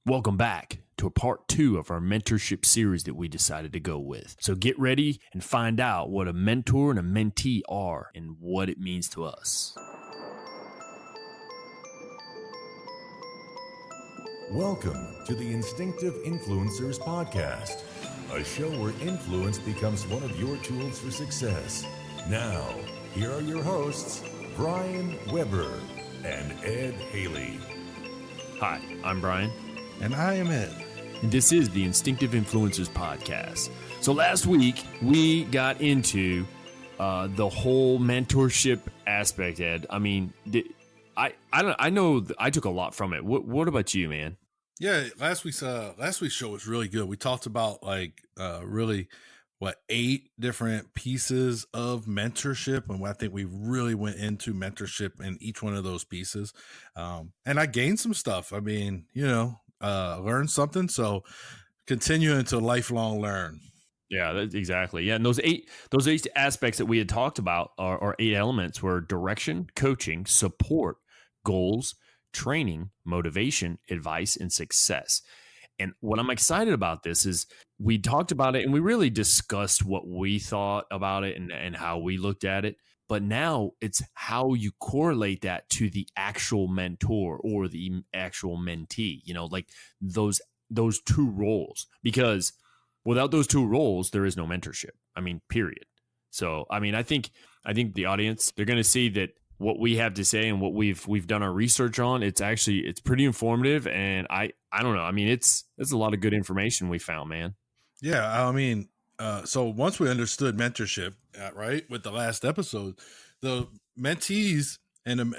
Welcome back to a part 2 of our mentorship series that we decided to go with. So get ready and find out what a mentor and a mentee are and what it means to us. Welcome to the Instinctive Influencers Podcast, a show where influence becomes one of your tools for success. Now, here are your hosts, Brian Weber and Ed Haley. Hi, I'm Brian. And I am Ed. And this is the Instinctive Influencers Podcast. So last week, we got into the whole mentorship aspect, Ed. I mean, I know I took a lot from it. What about you, man? Yeah, last week's show was really good. We talked about really 8 different pieces of mentorship, and I think we really went into mentorship in each one of those pieces. And I gained some stuff. I mean, learned something. So continuing to lifelong learn. Yeah, that's exactly. Yeah, and those eight aspects that we had talked about are 8 elements were direction, coaching, support, goals, training, motivation, advice, and success. And what I'm excited about this is we talked about it and we really discussed what we thought about it and how we looked at it. But now it's how you correlate that to the actual mentor or the actual mentee, like those 2 roles. Because without those 2 roles, there is no mentorship. I mean, period. So, I mean, I think the audience, they're going to see that what we have to say and what we've done our research on, it's pretty informative. And I don't know. I mean, it's a lot of good information we found, man. Yeah. I mean, so once we understood mentorship, right, with the last episode, the mentees,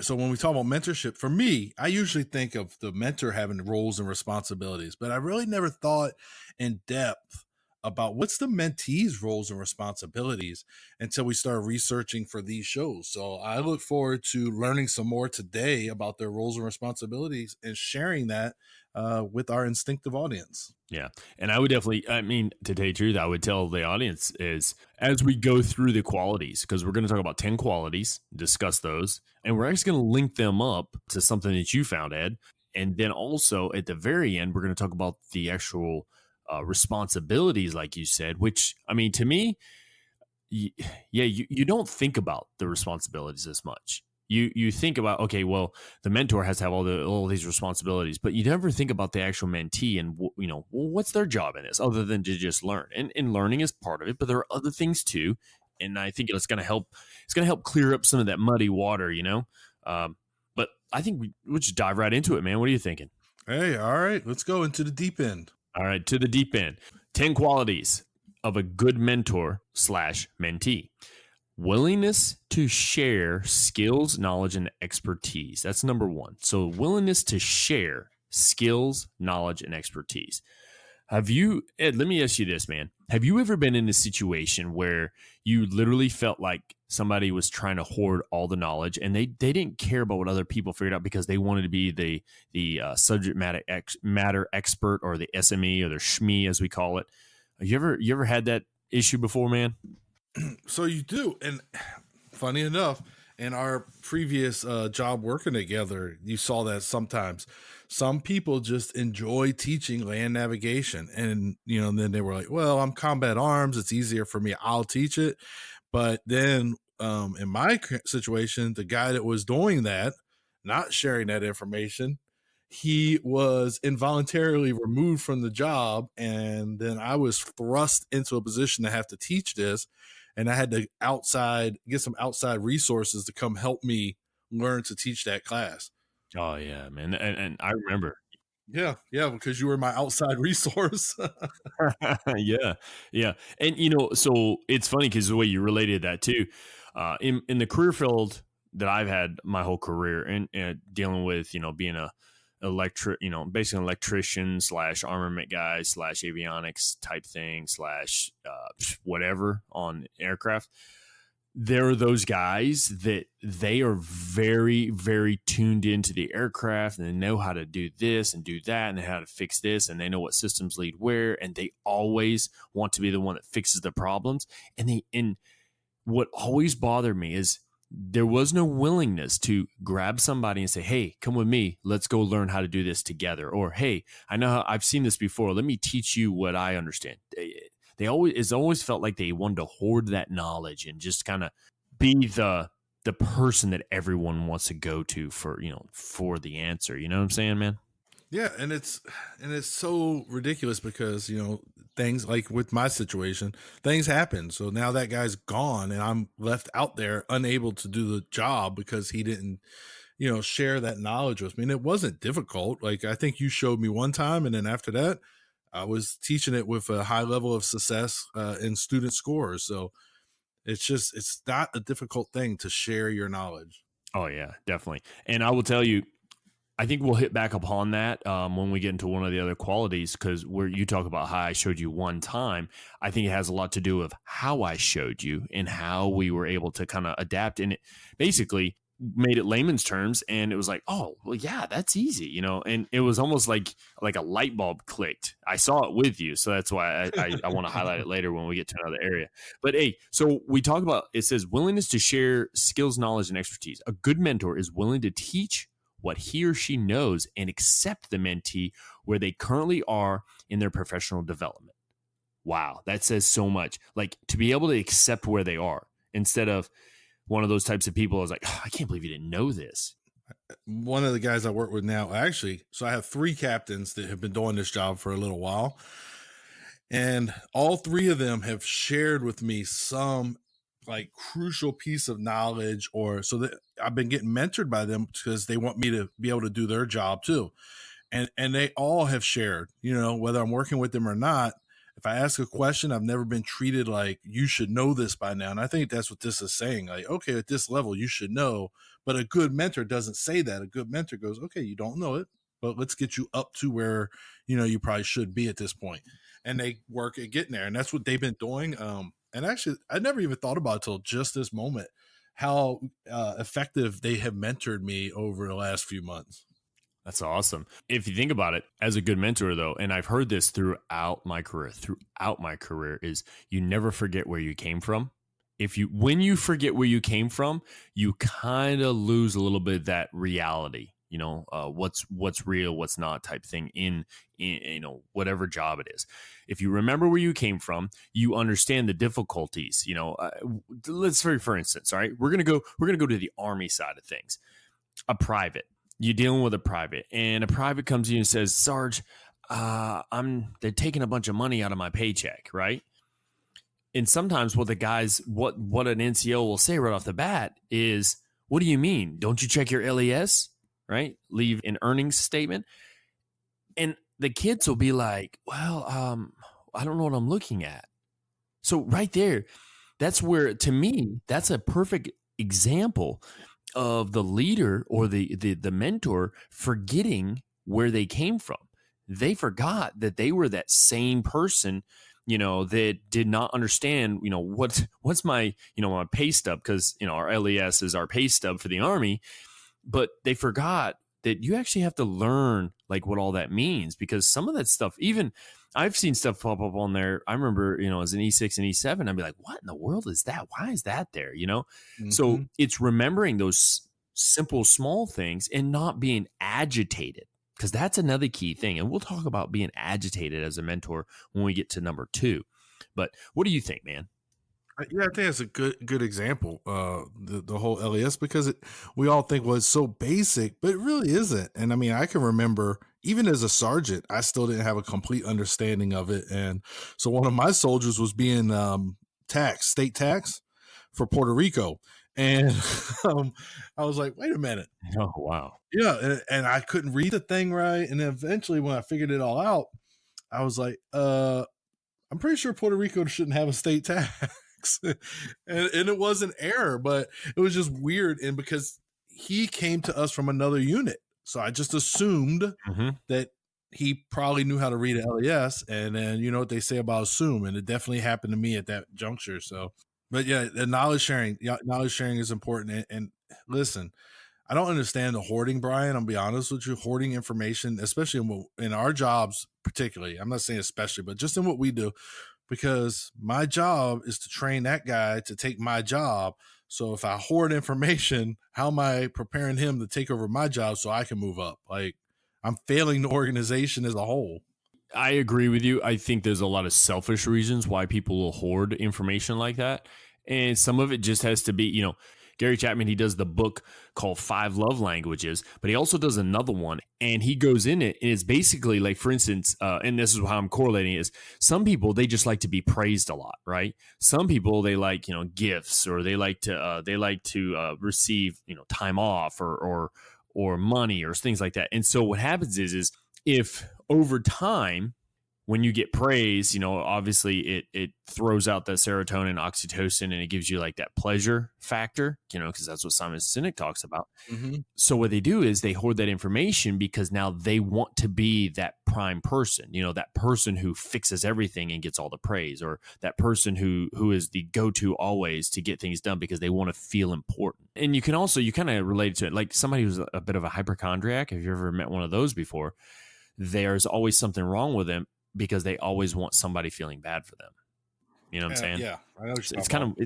so when we talk about mentorship, for me, I usually think of the mentor having roles and responsibilities, but I really never thought in depth about what's the mentee's roles and responsibilities until we started researching for these shows. So I look forward to learning some more today about their roles and responsibilities and sharing that with our instinctive audience. Yeah. And I would definitely, to tell you the truth, I would tell the audience is as we go through the qualities, because we're going to talk about 10 qualities, discuss those, and we're actually going to link them up to something that you found, Ed. And then also at the very end, we're going to talk about the actual responsibilities, like you said, which, I mean, to me, you don't think about the responsibilities as much. You think about, okay, well, the mentor has to have all these responsibilities, but you never think about the actual mentee and, what's their job in this other than to just learn. And learning is part of it, but there are other things too. And I think it's going to help clear up some of that muddy water, but I think we'll just dive right into it, man. What are you thinking? Hey, all right, let's go into the deep end. All right, to the deep end. 10 qualities of a good mentor / mentee. Willingness to share skills, knowledge, and expertise. That's number 1. So willingness to share skills, knowledge, and expertise. Have you, Ed, let me ask you this, man. Have you ever been in a situation where you literally felt like somebody was trying to hoard all the knowledge and they didn't care about what other people figured out because they wanted to be the subject matter expert or the SME or the SME, as we call it? Have you ever had that issue before, man? So you do. And funny enough, in our previous job working together, you saw that sometimes some people just enjoy teaching land navigation. And, then they were like, well, I'm combat arms. It's easier for me. I'll teach it. But then in my situation, the guy that was doing that, not sharing that information, he was involuntarily removed from the job. And then I was thrust into a position to have to teach this. And I had to get some outside resources to come help me learn to teach that class. Oh yeah, man. And I remember. Yeah, because you were my outside resource. Yeah. And so it's funny because the way you related that too, in the career field that I've had my whole career and dealing with, being basically an electrician / armament guy / avionics type thing / whatever on aircraft. There are those guys that they are very, very tuned into the aircraft and they know how to do this and do that and how to fix this and they know what systems lead where and they always want to be the one that fixes the problems. And what always bothered me is there was no willingness to grab somebody and say, hey, come with me. Let's go learn how to do this together. Or, hey, I know how I've seen this before. Let me teach you what I understand. It's always felt like they wanted to hoard that knowledge and just kind of be the person that everyone wants to go to for the answer. You know what I'm saying, man? Yeah, and it's so ridiculous because, things like with my situation, things happen. So now that guy's gone and I'm left out there unable to do the job because he didn't, share that knowledge with me. And it wasn't difficult. Like, I think you showed me one time, and then after that, I was teaching it with a high level of success in student scores. So it's not a difficult thing to share your knowledge. Oh yeah, definitely. And I will tell you, I think we'll hit back upon that when we get into one of the other qualities, because where you talk about how I showed you one time, I think it has a lot to do with how I showed you and how we were able to kind of adapt. And it basically made it layman's terms, and it was like, oh, well, yeah, that's easy, and it was almost like a light bulb clicked. I saw it with you, so that's why I want to highlight it later when we get to another area. But hey, so we talk about, it says willingness to share skills, knowledge, and expertise. A good mentor is willing to teach what he or she knows and accept the mentee where they currently are in their professional development. Wow, that says so much. Like, to be able to accept where they are instead of one of those types of people is like, oh, I can't believe you didn't know this. One of the guys I work with now, actually, so I have 3 captains that have been doing this job for a little while. And all 3 of them have shared with me some like crucial piece of knowledge, or so that I've been getting mentored by them because they want me to be able to do their job too. And they all have shared, whether I'm working with them or not, if I ask a question, I've never been treated like you should know this by now. And I think that's what this is saying. Like, okay, at this level, you should know, but a good mentor doesn't say that. A good mentor goes, okay, you don't know it, but let's get you up to where, you probably should be at this point. And they work at getting there. And that's what they've been doing. And actually, I never even thought about it till just this moment, how effective they have mentored me over the last few months. That's awesome. If you think about it, as a good mentor, though, and I've heard this throughout my career, is you never forget where you came from. When you forget where you came from, you kind of lose a little bit of that reality. What's real, what's not type thing in whatever job it is. If you remember where you came from, you understand the difficulties. Let's say, for instance, all right, we're gonna go to the Army side of things. A private, you're dealing with a private, and a private comes to you and says, Sarge, they're taking a bunch of money out of my paycheck, right? And sometimes what an NCO will say right off the bat is, what do you mean? Don't you check your LES? Right? Leave an earnings statement. And the kids will be like, well, I don't know what I'm looking at. So right there, that's where, to me, that's a perfect example of the leader or the mentor forgetting where they came from. They forgot that they were that same person, that did not understand, what's my, my pay stub, because, our LES is our pay stub for the Army. But they forgot that you actually have to learn like what all that means, because some of that stuff, even I've seen stuff pop up on there. I remember, as an E6 and E7, I'd be like, what in the world is that? Why is that there? Mm-hmm. So it's remembering those simple, small things and not being agitated, because that's another key thing. And we'll talk about being agitated as a mentor when we get to number 2. But what do you think, man? Yeah, I think that's a good example, the whole LES, because we all think, well, it's so basic, but it really isn't. And I mean, I can remember even as a sergeant, I still didn't have a complete understanding of it. And so one of my soldiers was being state tax for Puerto Rico. And I was like, wait a minute. Oh, wow. Yeah. And I couldn't read the thing right. And then eventually when I figured it all out, I was like, I'm pretty sure Puerto Rico shouldn't have a state tax. And it was an error, but it was just weird. And because he came to us from another unit, so I just assumed that he probably knew how to read an LES. And then you know what they say about assume, and it definitely happened to me at that juncture. So, but yeah, the knowledge sharing is important. And listen, I don't understand the hoarding, Brian. I'll be honest with you, hoarding information, especially in our jobs, particularly. I'm not saying especially, but just in what we do. Because my job is to train that guy to take my job. So if I hoard information, how am I preparing him to take over my job so I can move up? Like, I'm failing the organization as a whole. I agree with you. I think there's a lot of selfish reasons why people will hoard information like that. And some of it just has to be, Gary Chapman, he does the book called Five Love Languages, but he also does another one. And he goes in it, and it's basically like, for instance, and this is how I'm correlating, is some people, they just like to be praised a lot, right? Some people, they like, gifts, or they like to receive, time off or money or things like that. And so what happens is if over time, when you get praise, obviously it throws out the serotonin, oxytocin, and it gives you like that pleasure factor, because that's what Simon Sinek talks about. Mm-hmm. So what they do is they hoard that information because now they want to be that prime person, that person who fixes everything and gets all the praise, or that person who is the go-to always to get things done because they want to feel important. And you kind of relate to it like somebody who's a bit of a hypochondriac. Have you ever met one of those before? There's always something wrong with them because they always want somebody feeling bad for them. You know what I'm saying? Yeah, I know. It's kind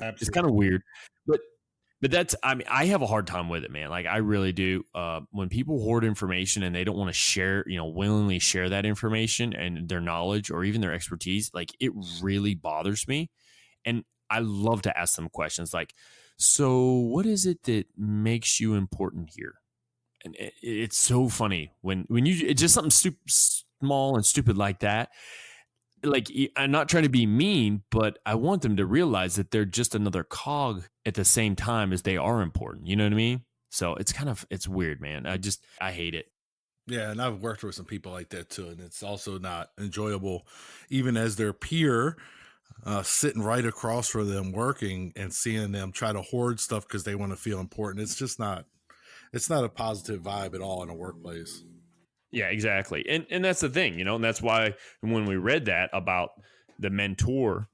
of weird, but that's, I have a hard time with it, man. Like I really do. When people hoard information and they don't want to share, willingly share that information and their knowledge or even their expertise, like it really bothers me. And I love to ask them questions like, so what is it that makes you important here? And it's so funny when you, it's just something small and stupid like that. Like, I'm not trying to be mean, but I want them to realize that they're just another cog at the same time as they are important. You know what I mean? So it's weird, man. I hate it. Yeah. And I've worked with some people like that too. And it's also not enjoyable, even as their peer, sitting right across from them working and seeing them try to hoard stuff because they want to feel important. It's not a positive vibe at all in a workplace. Yeah, exactly. And that's the thing, and that's why when we read that about the mentor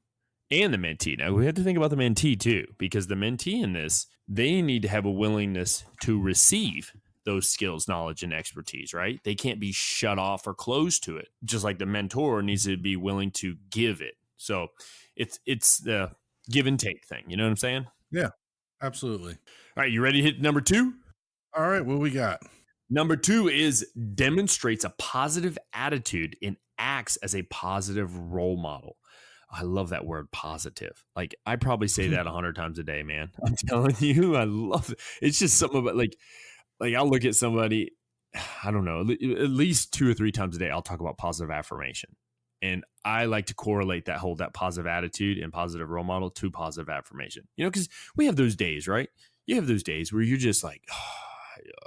and the mentee, now we have to think about the mentee too, because the mentee in this, they need to have a willingness to receive those skills, knowledge, and expertise, right? They can't be shut off or closed to it, just like the mentor needs to be willing to give it. So it's the give and take thing. You know what I'm saying? Yeah, absolutely. All right, you ready to hit number 2? All right, what we got? Number 2 is demonstrates a positive attitude and acts as a positive role model. I love that word, positive. Like I probably say that 100 times a day, man. I'm telling you, I love it. It's just something about like I'll look at somebody, I don't know, at least 2 or 3 times a day, I'll talk about positive affirmation. And I like to correlate that positive attitude and positive role model to positive affirmation. Because we have those days, right? You have those days where you're just like,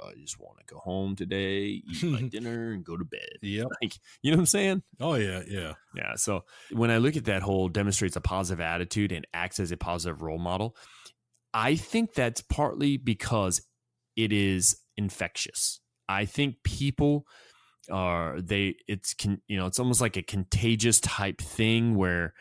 I just want to go home today, eat my dinner, and go to bed. Yep. Like, you know what I'm saying? Oh, yeah, yeah. Yeah. So when I look at that whole demonstrates a positive attitude and acts as a positive role model, I think that's partly because it is infectious. I think people it's almost like a contagious type thing where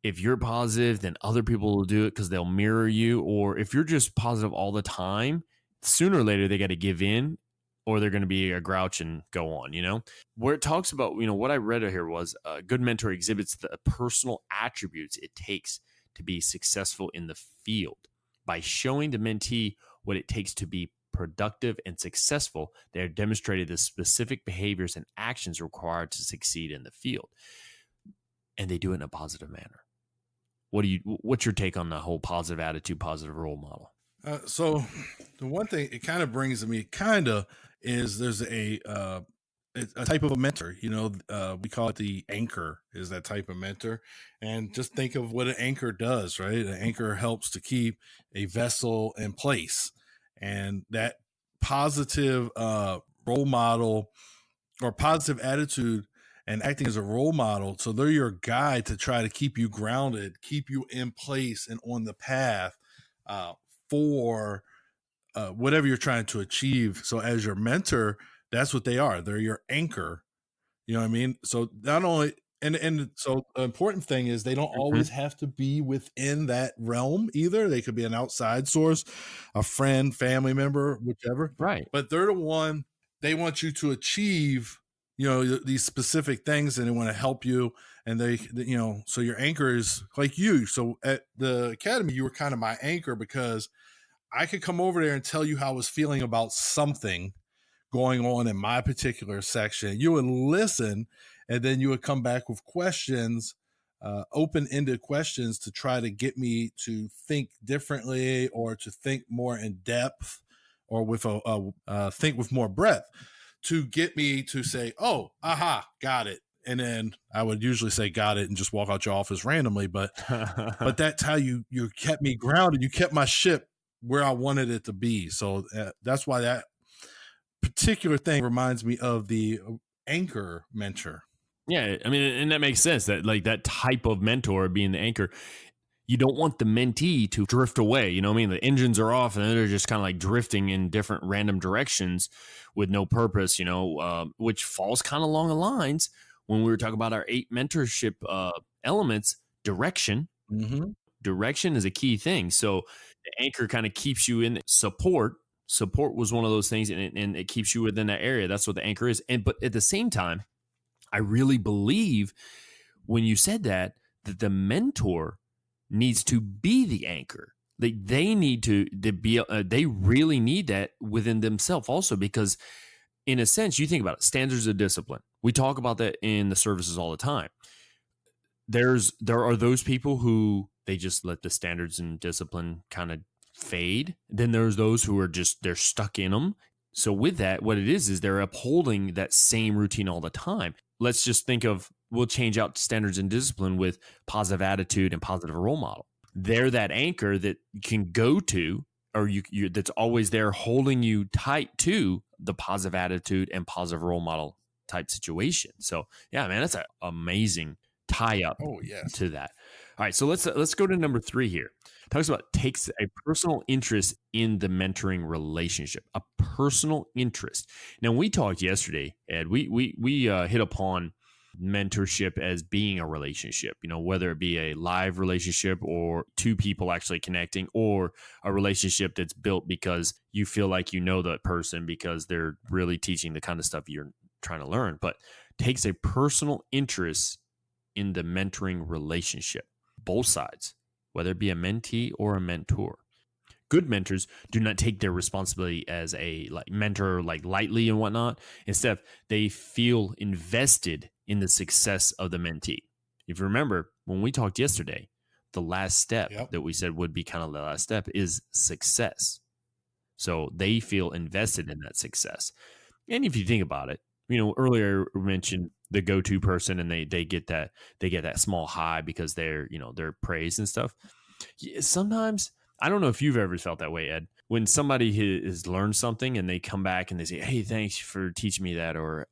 if you're positive, then other people will do it because they'll mirror you. Or if you're just positive all the time, sooner or later they got to give in or they're going to be a grouch and go on, where it talks about, what I read here was a good mentor exhibits the personal attributes it takes to be successful in the field. By showing the mentee what it takes to be productive and successful, they are demonstrated the specific behaviors and actions required to succeed in the field. And they do it in a positive manner. What's your take on the whole positive attitude, positive role model? So the one thing it kind of brings to me is there's a type of a mentor, we call it the anchor, is that type of mentor. And just think of what an anchor does, right? An anchor helps to keep a vessel in place. And that positive role model or positive attitude and acting as a role model. So they're your guide to try to keep you grounded, keep you in place and on the path for whatever you're trying to achieve. So as your mentor, that's what they are. They're your anchor. You know what I mean? So not only, and so the important thing is they don't always have to be within that realm either. They could be an outside source, a friend, family member, whichever. Right. But they're the one, they want you to achieve, these specific things, and they want to help you. And so your anchor is like you. So at the academy, you were kind of my anchor because I could come over there and tell you how I was feeling about something going on in my particular section. You would listen, and then you would come back with questions, open-ended questions to try to get me to think differently or to think more in depth or with think with more breadth to get me to say, oh, aha, got it. And then I would usually say got it and just walk out your office randomly. But that's how you kept me grounded. You kept my ship where I wanted it to be. So that's why that particular thing reminds me of the anchor mentor. Yeah, I mean, and that makes sense. That like that type of mentor being the anchor, you don't want the mentee to drift away. You know what I mean? The engines are off and they're just kind of like drifting in different random directions with no purpose. Which falls kind of along the lines when we were talking about our 8 mentorship elements. Direction. Mm-hmm. Direction is a key thing. So the anchor kind of keeps you in support. Support was one of those things, and it keeps you within that area. That's what the anchor is. But at the same time, I really believe when you said that the mentor needs to be the anchor. They need to be. They really need that within themselves also, because in a sense, you think about it, standards of discipline. We talk about that in the services all the time. There are those people who they just let the standards and discipline kind of fade. Then there's those who are they're stuck in them. So with that, what it is they're upholding that same routine all the time. Let's just think of, we'll change out standards and discipline with positive attitude and positive role model. They're that anchor that you can go to, or you that's always there holding you tight to the positive attitude and positive role model type situation. So yeah, man, that's an amazing tie up to that. All right, so let's go to number 3 here. It talks about takes a personal interest in the mentoring relationship, a personal interest. Now, we talked yesterday, Ed. We hit upon mentorship as being a relationship. Whether it be a live relationship or 2 people actually connecting, or a relationship that's built because you feel like you know that person because they're really teaching the kind of stuff you're trying to learn. But takes a personal interest in the mentoring relationship. Both sides, whether it be a mentee or a mentor. Good mentors do not take their responsibility as a mentor lightly and whatnot. Instead, they feel invested in the success of the mentee. If you remember, when we talked yesterday, the last step that we said would be kind of the last step is success. So they feel invested in that success. And if you think about it, earlier we mentioned the go-to person, and they get that small high because they're praised and stuff. Sometimes, I don't know if you've ever felt that way, Ed, when somebody has learned something and they come back and they say, hey, thanks for teaching me that, or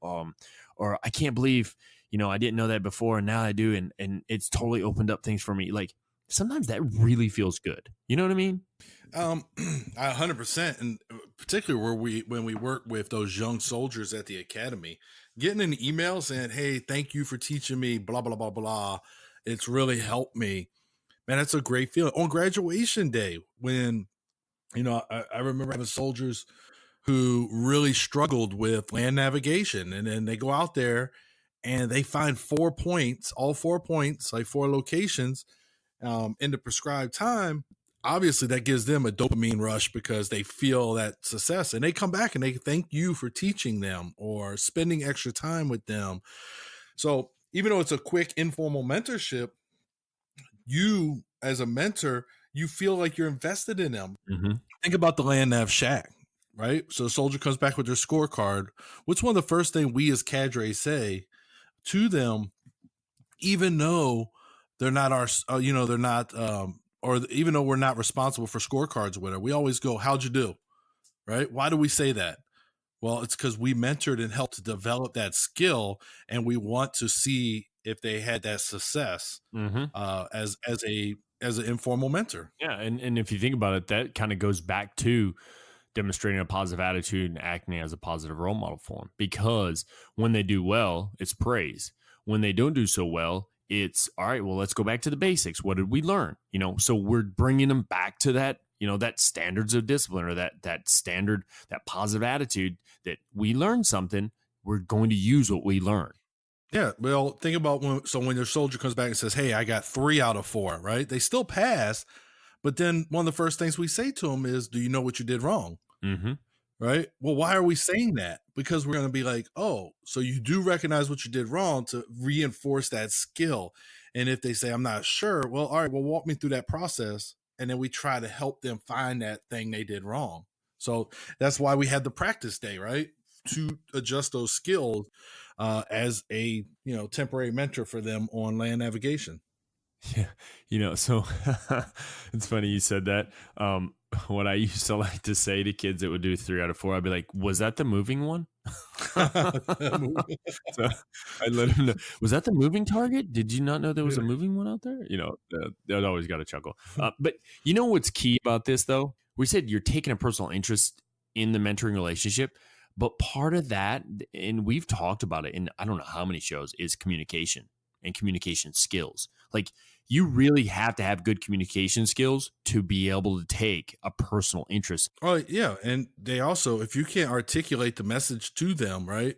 I can't believe I didn't know that before and now I do, and it's totally opened up things for me. Like, sometimes that really feels good. You know what I mean? 100%, and particularly when we work with those young soldiers at the academy, getting an email saying, hey, thank you for teaching me blah blah blah blah, it's really helped me, man. That's a great feeling. On graduation day, when I remember having soldiers who really struggled with land navigation, and then they go out there and they find 4 points, all 4 points, like 4 locations in the prescribed time. Obviously that gives them a dopamine rush because they feel that success, and they come back and they thank you for teaching them or spending extra time with them. So even though it's a quick informal mentorship, you as a mentor, you feel like you're invested in them. Mm-hmm. Think about the Land Nav Shack, right? So a soldier comes back with their scorecard. What's one of the first things we as cadre say to them, even though they're not they're not, or even though we're not responsible for scorecards with her, we always go, how'd you do? Right? Why do we say that? Well, it's because we mentored and helped to develop that skill, and we want to see if they had that success as an informal mentor. Yeah, and if you think about it, that kind of goes back to demonstrating a positive attitude and acting as a positive role model for them. Because when they do well, it's praise. When they don't do so well, it's all right, well, let's go back to the basics. What did we learn? So we're bringing them back to that, that standards of discipline, or that standard, that positive attitude that we learned something, we're going to use what we learned. Yeah. Well, think about when your soldier comes back and says, hey, I got 3 out of 4, right? They still pass, But then one of the first things we say to them is, do you know what you did wrong? Mm-hmm. Right. Well, why are we saying that? Because we're going to be like, oh, so you do recognize what you did wrong to reinforce that skill. And if they say, I'm not sure, well, all right, well, walk me through that process. And then we try to help them find that thing they did wrong. So that's why we had the practice day, right? To adjust those skills as a, temporary mentor for them on land navigation. Yeah, so it's funny you said that. What I used to like to say to kids that would do 3 out of 4, I'd be like, "Was that the moving one?" So I let them know. Was that the moving target? Did you not know there was a moving one out there? That always got a chuckle. But you know what's key about this though? We said you're taking a personal interest in the mentoring relationship, but part of that, and we've talked about it in I don't know how many shows, is communication and communication skills. Like you really have to have good communication skills to be able to take a personal interest. Oh, yeah. And they also, if you can't articulate the message to them, right,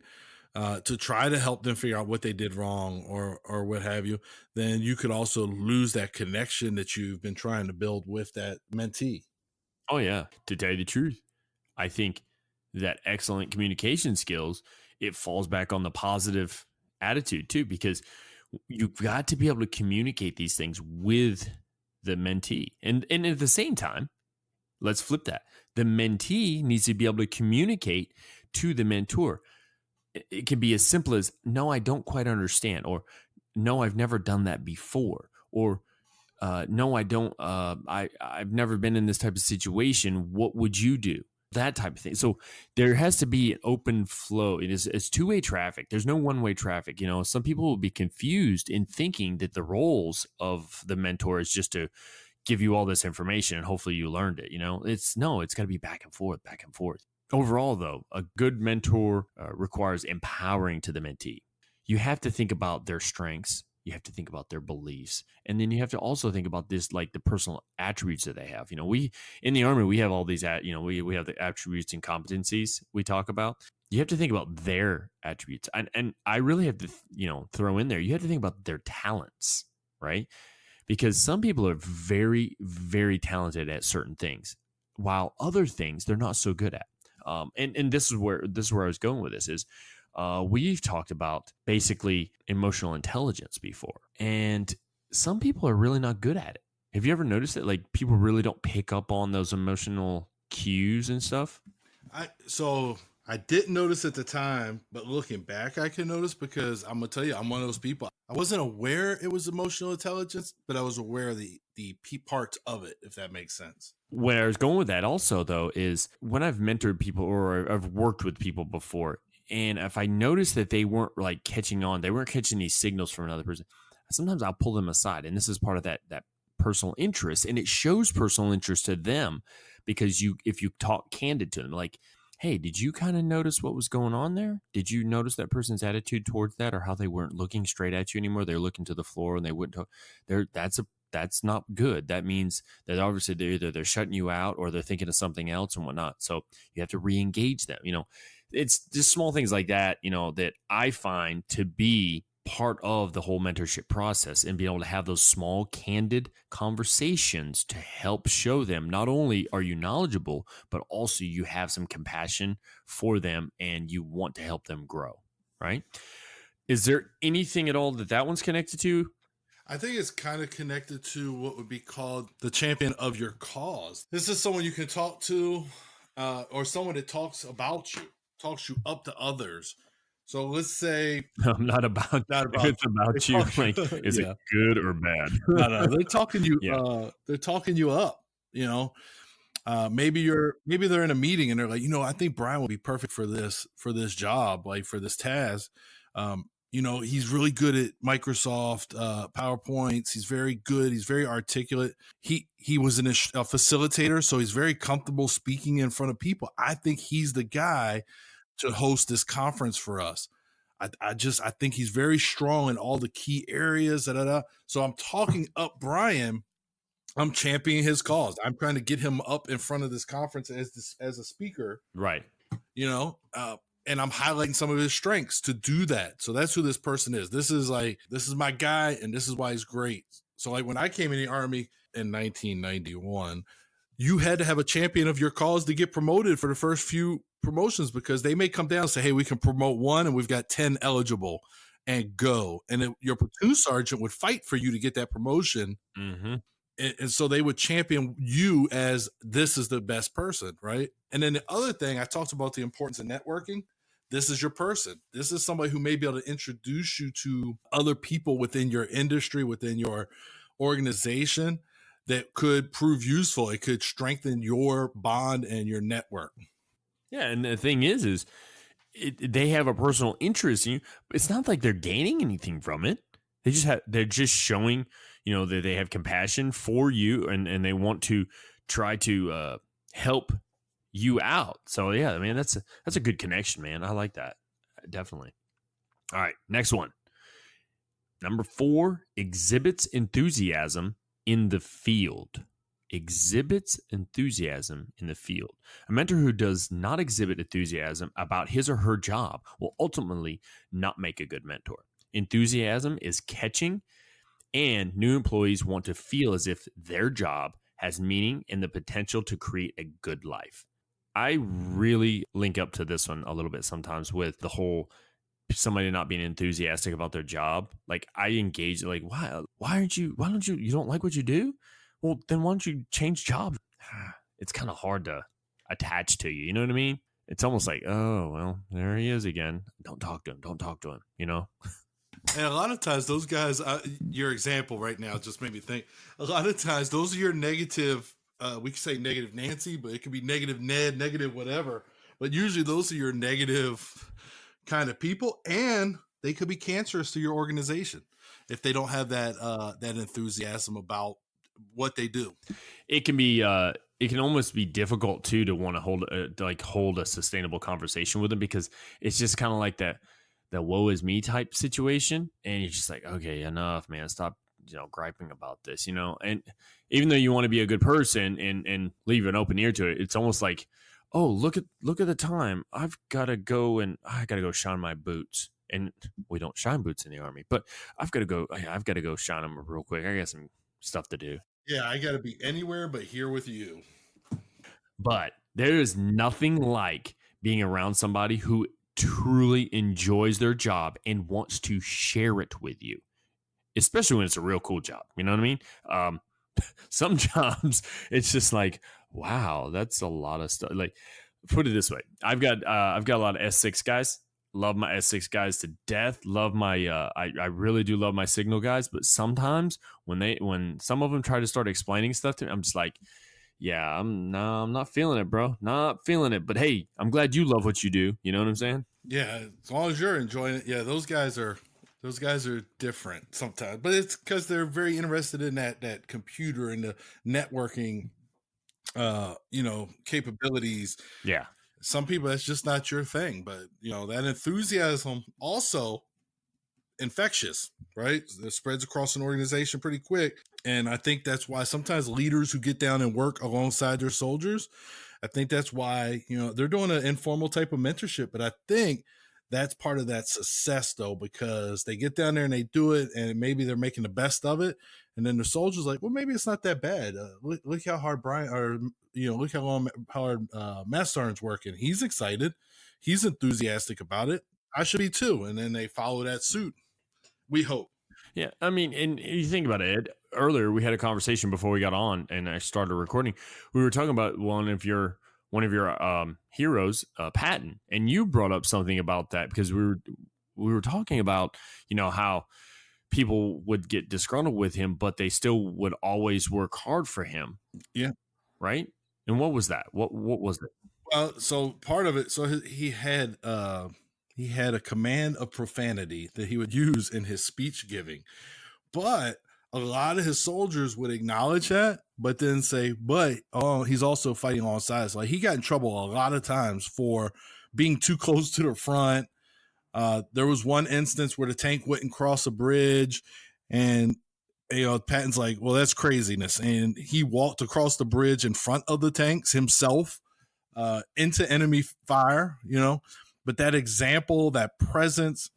to try to help them figure out what they did wrong or what have you, then you could also lose that connection that you've been trying to build with that mentee. Oh, yeah. To tell you the truth, I think that excellent communication skills, it falls back on the positive attitude too, because you've got to be able to communicate these things with the mentee. And at the same time, let's flip that. The mentee needs to be able to communicate to the mentor. It can be as simple as, no, I don't quite understand, or no, I've never done that before, or no, I don't, I've never been in this type of situation. What would you do? That type of thing. So there has to be an open flow. It's two-way traffic. There's no one-way traffic. Some people will be confused in thinking that the roles of the mentor is just to give you all this information and hopefully you learned it. It's got to be back and forth, back and forth. Overall, though, a good mentor requires empowering to the mentee. You have to think about their strengths. You have to think about their beliefs. And then you have to also think about this, like the personal attributes that they have. We, in the Army, we have all these, we have the attributes and competencies we talk about. You have to think about their attributes. And I really have to, throw in there, you have to think about their talents, right? Because some people are very, very talented at certain things, while other things they're not so good at. And this is where I was going with this is, we've talked about basically emotional intelligence before, and some people are really not good at it. Have you ever noticed that? Like people really don't pick up on those emotional cues and stuff. I didn't notice at the time, but looking back, I can notice because I'm gonna tell you, I'm one of those people. I wasn't aware it was emotional intelligence, but I was aware of the parts of it, if that makes sense. Where I was going with that also, though, is when I've mentored people or I've worked with people before, and if I notice that they weren't like catching on, they weren't catching these signals from another person, sometimes I'll pull them aside. And this is part of that personal interest. And it shows personal interest to them because if you talk candid to them, like, hey, did you kind of notice what was going on there? Did you notice that person's attitude towards that, or how they weren't looking straight at you anymore? They're looking to the floor and they wouldn't talk. That's not good. That means that obviously they're shutting you out or they're thinking of something else and whatnot. So you have to re-engage them. It's just small things like that, that I find to be part of the whole mentorship process, and being able to have those small, candid conversations to help show them not only are you knowledgeable, but also you have some compassion for them and you want to help them grow, right? Is there anything at all that one's connected to? I think it's kind of connected to what would be called the champion of your cause. This is someone you can talk to, or someone that talks about you, talks you up to others. So let's say not about if it's about you. Like, is it good or bad? No, they're talking you. They're talking you up. Maybe they're in a meeting and they're like, I think Brian will be perfect for this job, like for this task. He's really good at Microsoft PowerPoints. He's very good. He's very articulate. He was a facilitator, so he's very comfortable speaking in front of people. I think he's the guy to host this conference for us. I think he's very strong in all the key areas. So I'm talking up Brian. I'm championing his cause. I'm trying to get him up in front of this conference as a speaker. Right. And I'm highlighting some of his strengths to do that. So that's who this person is. This is my guy, and this is why he's great. So like when I came in the Army, in 1991, you had to have a champion of your cause to get promoted for the first few promotions, because they may come down and say, hey, we can promote one and we've got 10 eligible, and go. And your platoon sergeant would fight for you to get that promotion. Mm-hmm. And so they would champion you as this is the best person, right? And then the other thing, I talked about the importance of networking. This is your person. This is somebody who may be able to introduce you to other people within your industry, within your organization, that could prove useful. It could strengthen your bond and your network. Yeah, and the thing is they have a personal interest in you. It's not like they're gaining anything from it. They're just showing, that they have compassion for you, and they want to try to help you out. So yeah, I mean, that's a good connection, man. I like that. Definitely. All right, next one. Number 4, exhibits enthusiasm in the field. Exhibits enthusiasm in the field. A mentor who does not exhibit enthusiasm about his or her job will ultimately not make a good mentor. Enthusiasm is catching, and new employees want to feel as if their job has meaning and the potential to create a good life. I really link up to this one a little bit sometimes with the whole somebody not being enthusiastic about their job. Like, I engage, like, why don't you don't like what you do? Well, then why don't you change jobs? It's kind of hard to attach to you. You know what I mean? It's almost like, oh, well, there he is again. Don't talk to him, And a lot of times those guys, your example right now just made me think, a lot of times those are your negative, we could say negative Nancy, but it could be negative Ned, negative whatever. But usually those are your negative kind of people, and they could be cancerous to your organization if they don't have that enthusiasm about what they do. It can be it can almost be difficult too to want to hold a sustainable conversation with them, because it's just kind of like that woe is me type situation, and you're just like, okay, enough, man, stop griping about this, and even though you want to be a good person and leave an open ear to it, it's almost like, oh, look at the time, I gotta go shine my boots. And we don't shine boots in the Army, but I've got to go shine them real quick. I got some stuff to do. Yeah, I got to be anywhere but here with you. But there is nothing like being around somebody who truly enjoys their job and wants to share it with you, especially when it's a real cool job. You know what I mean? Some jobs, it's just like, wow, that's a lot of stuff. Like, put it this way. I've got a lot of S6 guys. Love my S6 guys to death. Love my I really do love my Signal guys, but sometimes when some of them try to start explaining stuff to me, I'm just like, yeah, I'm not feeling it, bro. Not feeling it. But hey, I'm glad you love what you do. You know what I'm saying? Yeah, as long as you're enjoying it. Yeah, those guys are different sometimes, but it's because they're very interested in that computer and the networking capabilities. Yeah. Some people, that's just not your thing, but that enthusiasm also infectious, right? It spreads across an organization pretty quick. And I think that's why sometimes leaders who get down and work alongside their soldiers, I think that's why, they're doing an informal type of mentorship, but I think that's part of that success though, because they get down there and they do it, and maybe they're making the best of it. And then the soldiers like, well, maybe it's not that bad. Look how hard Brian, or look how long hard Matt Sergeant's working. He's excited. He's enthusiastic about it. I should be too. And then they follow that suit. We hope. Yeah, I mean, and you think about it, Ed, earlier we had a conversation before we got on and I started recording. We were talking about one of your heroes, Patton, and you brought up something about that, because we were talking about how people would get disgruntled with him, but they still would always work hard for him. Yeah. Right. And what was that? What was it? Well, so part of it, so he had a command of profanity that he would use in his speech giving, but a lot of his soldiers would acknowledge that, but then say, but he's also fighting alongside us. Like, he got in trouble a lot of times for being too close to the front. There was one instance where the tank wouldn't cross a bridge, and Patton's like, well, that's craziness. And he walked across the bridge in front of the tanks himself, into enemy fire, but that example, that presence,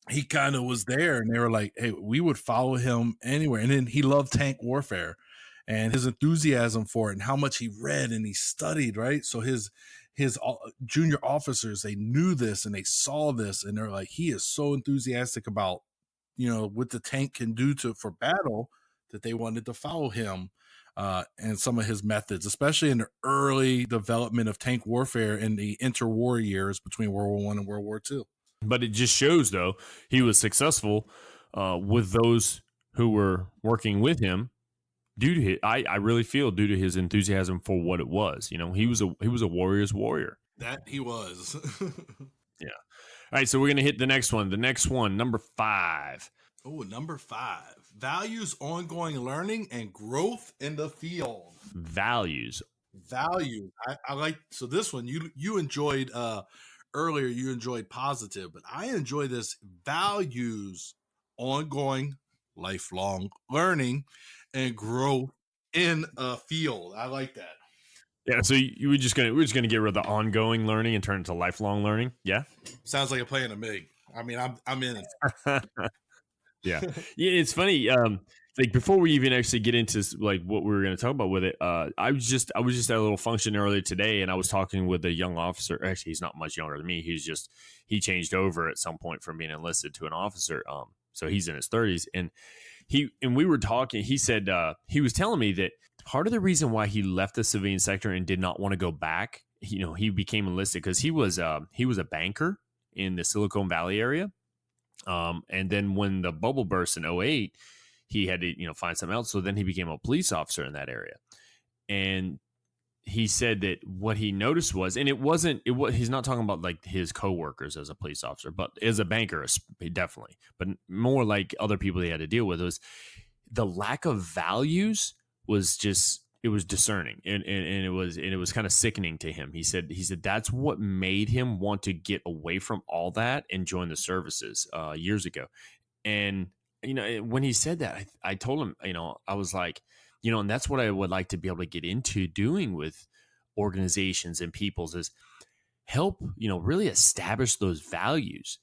he kind of was there, and they were like, hey, we would follow him anywhere. And then he loved tank warfare. and his enthusiasm for it and how much he read and he studied, right? So his junior officers, they knew this and they saw this, and they're like, he is so enthusiastic about, what the tank can do for battle, that they wanted to follow him and some of his methods, especially in the early development of tank warfare in the interwar years between World War I and World War II. But it just shows, though, he was successful with those who were working with him due to I really feel due to his enthusiasm for what it was. He was a warrior's warrior. That he was. Yeah. All right, so we're gonna hit the next one. The next one, number 5. Oh, number 5. Values ongoing learning and growth in the field. Values. I like, so this one you enjoyed earlier, you enjoyed positive, but I enjoy this: values ongoing lifelong learning and growth in a field. I like that. Yeah, so we're just gonna get rid of the ongoing learning and turn it to lifelong learning. Yeah, sounds like a plan to me. I mean, I'm in it. Yeah, it's funny. Like before we even actually get into like what we were going to talk about with it, I was just at a little function earlier today, and I was talking with a young officer. Actually, he's not much younger than me. He changed over at some point from being enlisted to an officer. So he's in his 30s, and we were talking. He said he was telling me that part of the reason why he left the civilian sector and did not want to go back, he became enlisted because he was a banker in the Silicon Valley area. And then when the bubble burst in 2008, he had to, find something else. So then he became a police officer in that area. And he said that what he noticed was, and he's not talking about like his coworkers as a police officer, but as a banker, definitely, but more like other people he had to deal with, was the lack of values was just, it was discerning and it was kind of sickening to him. He said that's what made him want to get away from all that and join the services years ago. And when he said that, I told him, I was like, and that's what I would like to be able to get into doing with organizations and peoples, is help really establish those values.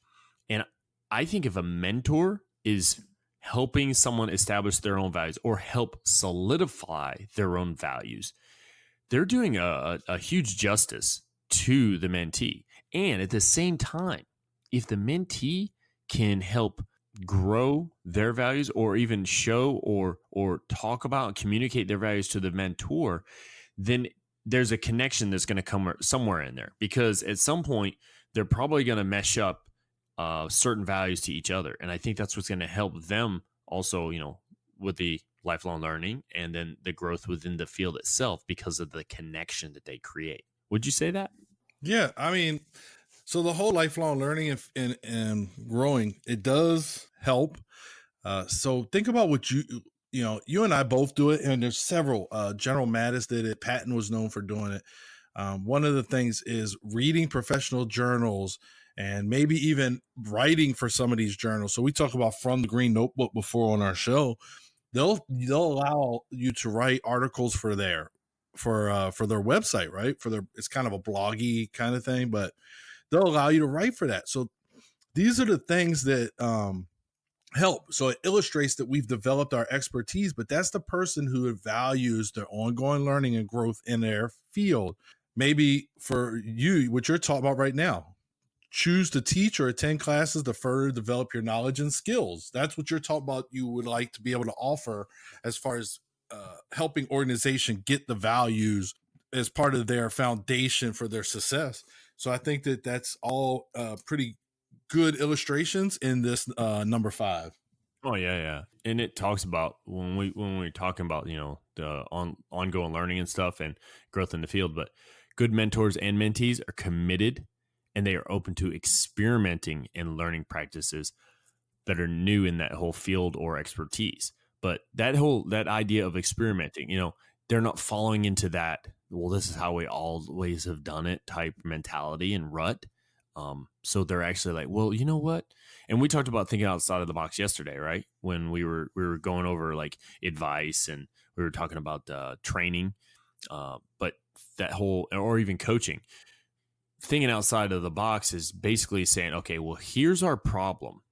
And I think if a mentor is helping someone establish their own values or help solidify their own values, they're doing a huge justice to the mentee. And at the same time, if the mentee can help grow their values or even show or talk about and communicate their values to the mentor, then there's a connection that's going to come somewhere in there, because at some point they're probably going to mesh up certain values to each other. And I think that's what's going to help them also, with the lifelong learning and then the growth within the field itself, because of the connection that they create. Would you say that? Yeah. I mean, so the whole lifelong learning and growing, it does help. So think about what you and I both do it. And there's several, General Mattis did it. Patton was known for doing it. One of the things is reading professional journals and maybe even writing for some of these journals. So we talk about From the Green Notebook before on our show. They'll allow you to write articles for their website, right? It's kind of a bloggy kind of thing, but they'll allow you to write for that. So these are the things that help. So it illustrates that we've developed our expertise, but that's the person who values their ongoing learning and growth in their field. Maybe for you, what you're talking about right now, choose to teach or attend classes to further develop your knowledge and skills. That's what you're talking about. You would like to be able to offer as far as helping organization get the values as part of their foundation for their success. So I think that that's all pretty good illustrations in this number 5. Oh yeah. And it talks about when we're talking about, the ongoing learning and stuff and growth in the field, but good mentors and mentees are committed and they are open to experimenting and learning practices that are new in that whole field or expertise. But that idea of experimenting, they're not falling into that, well, this is how we always have done it type mentality and rut. So they're actually like, well, you know what? And we talked about thinking outside of the box yesterday, right? When we were going over like advice and we were talking about training, but that whole, or even coaching, thinking outside of the box is basically saying, okay, well, here's our problem.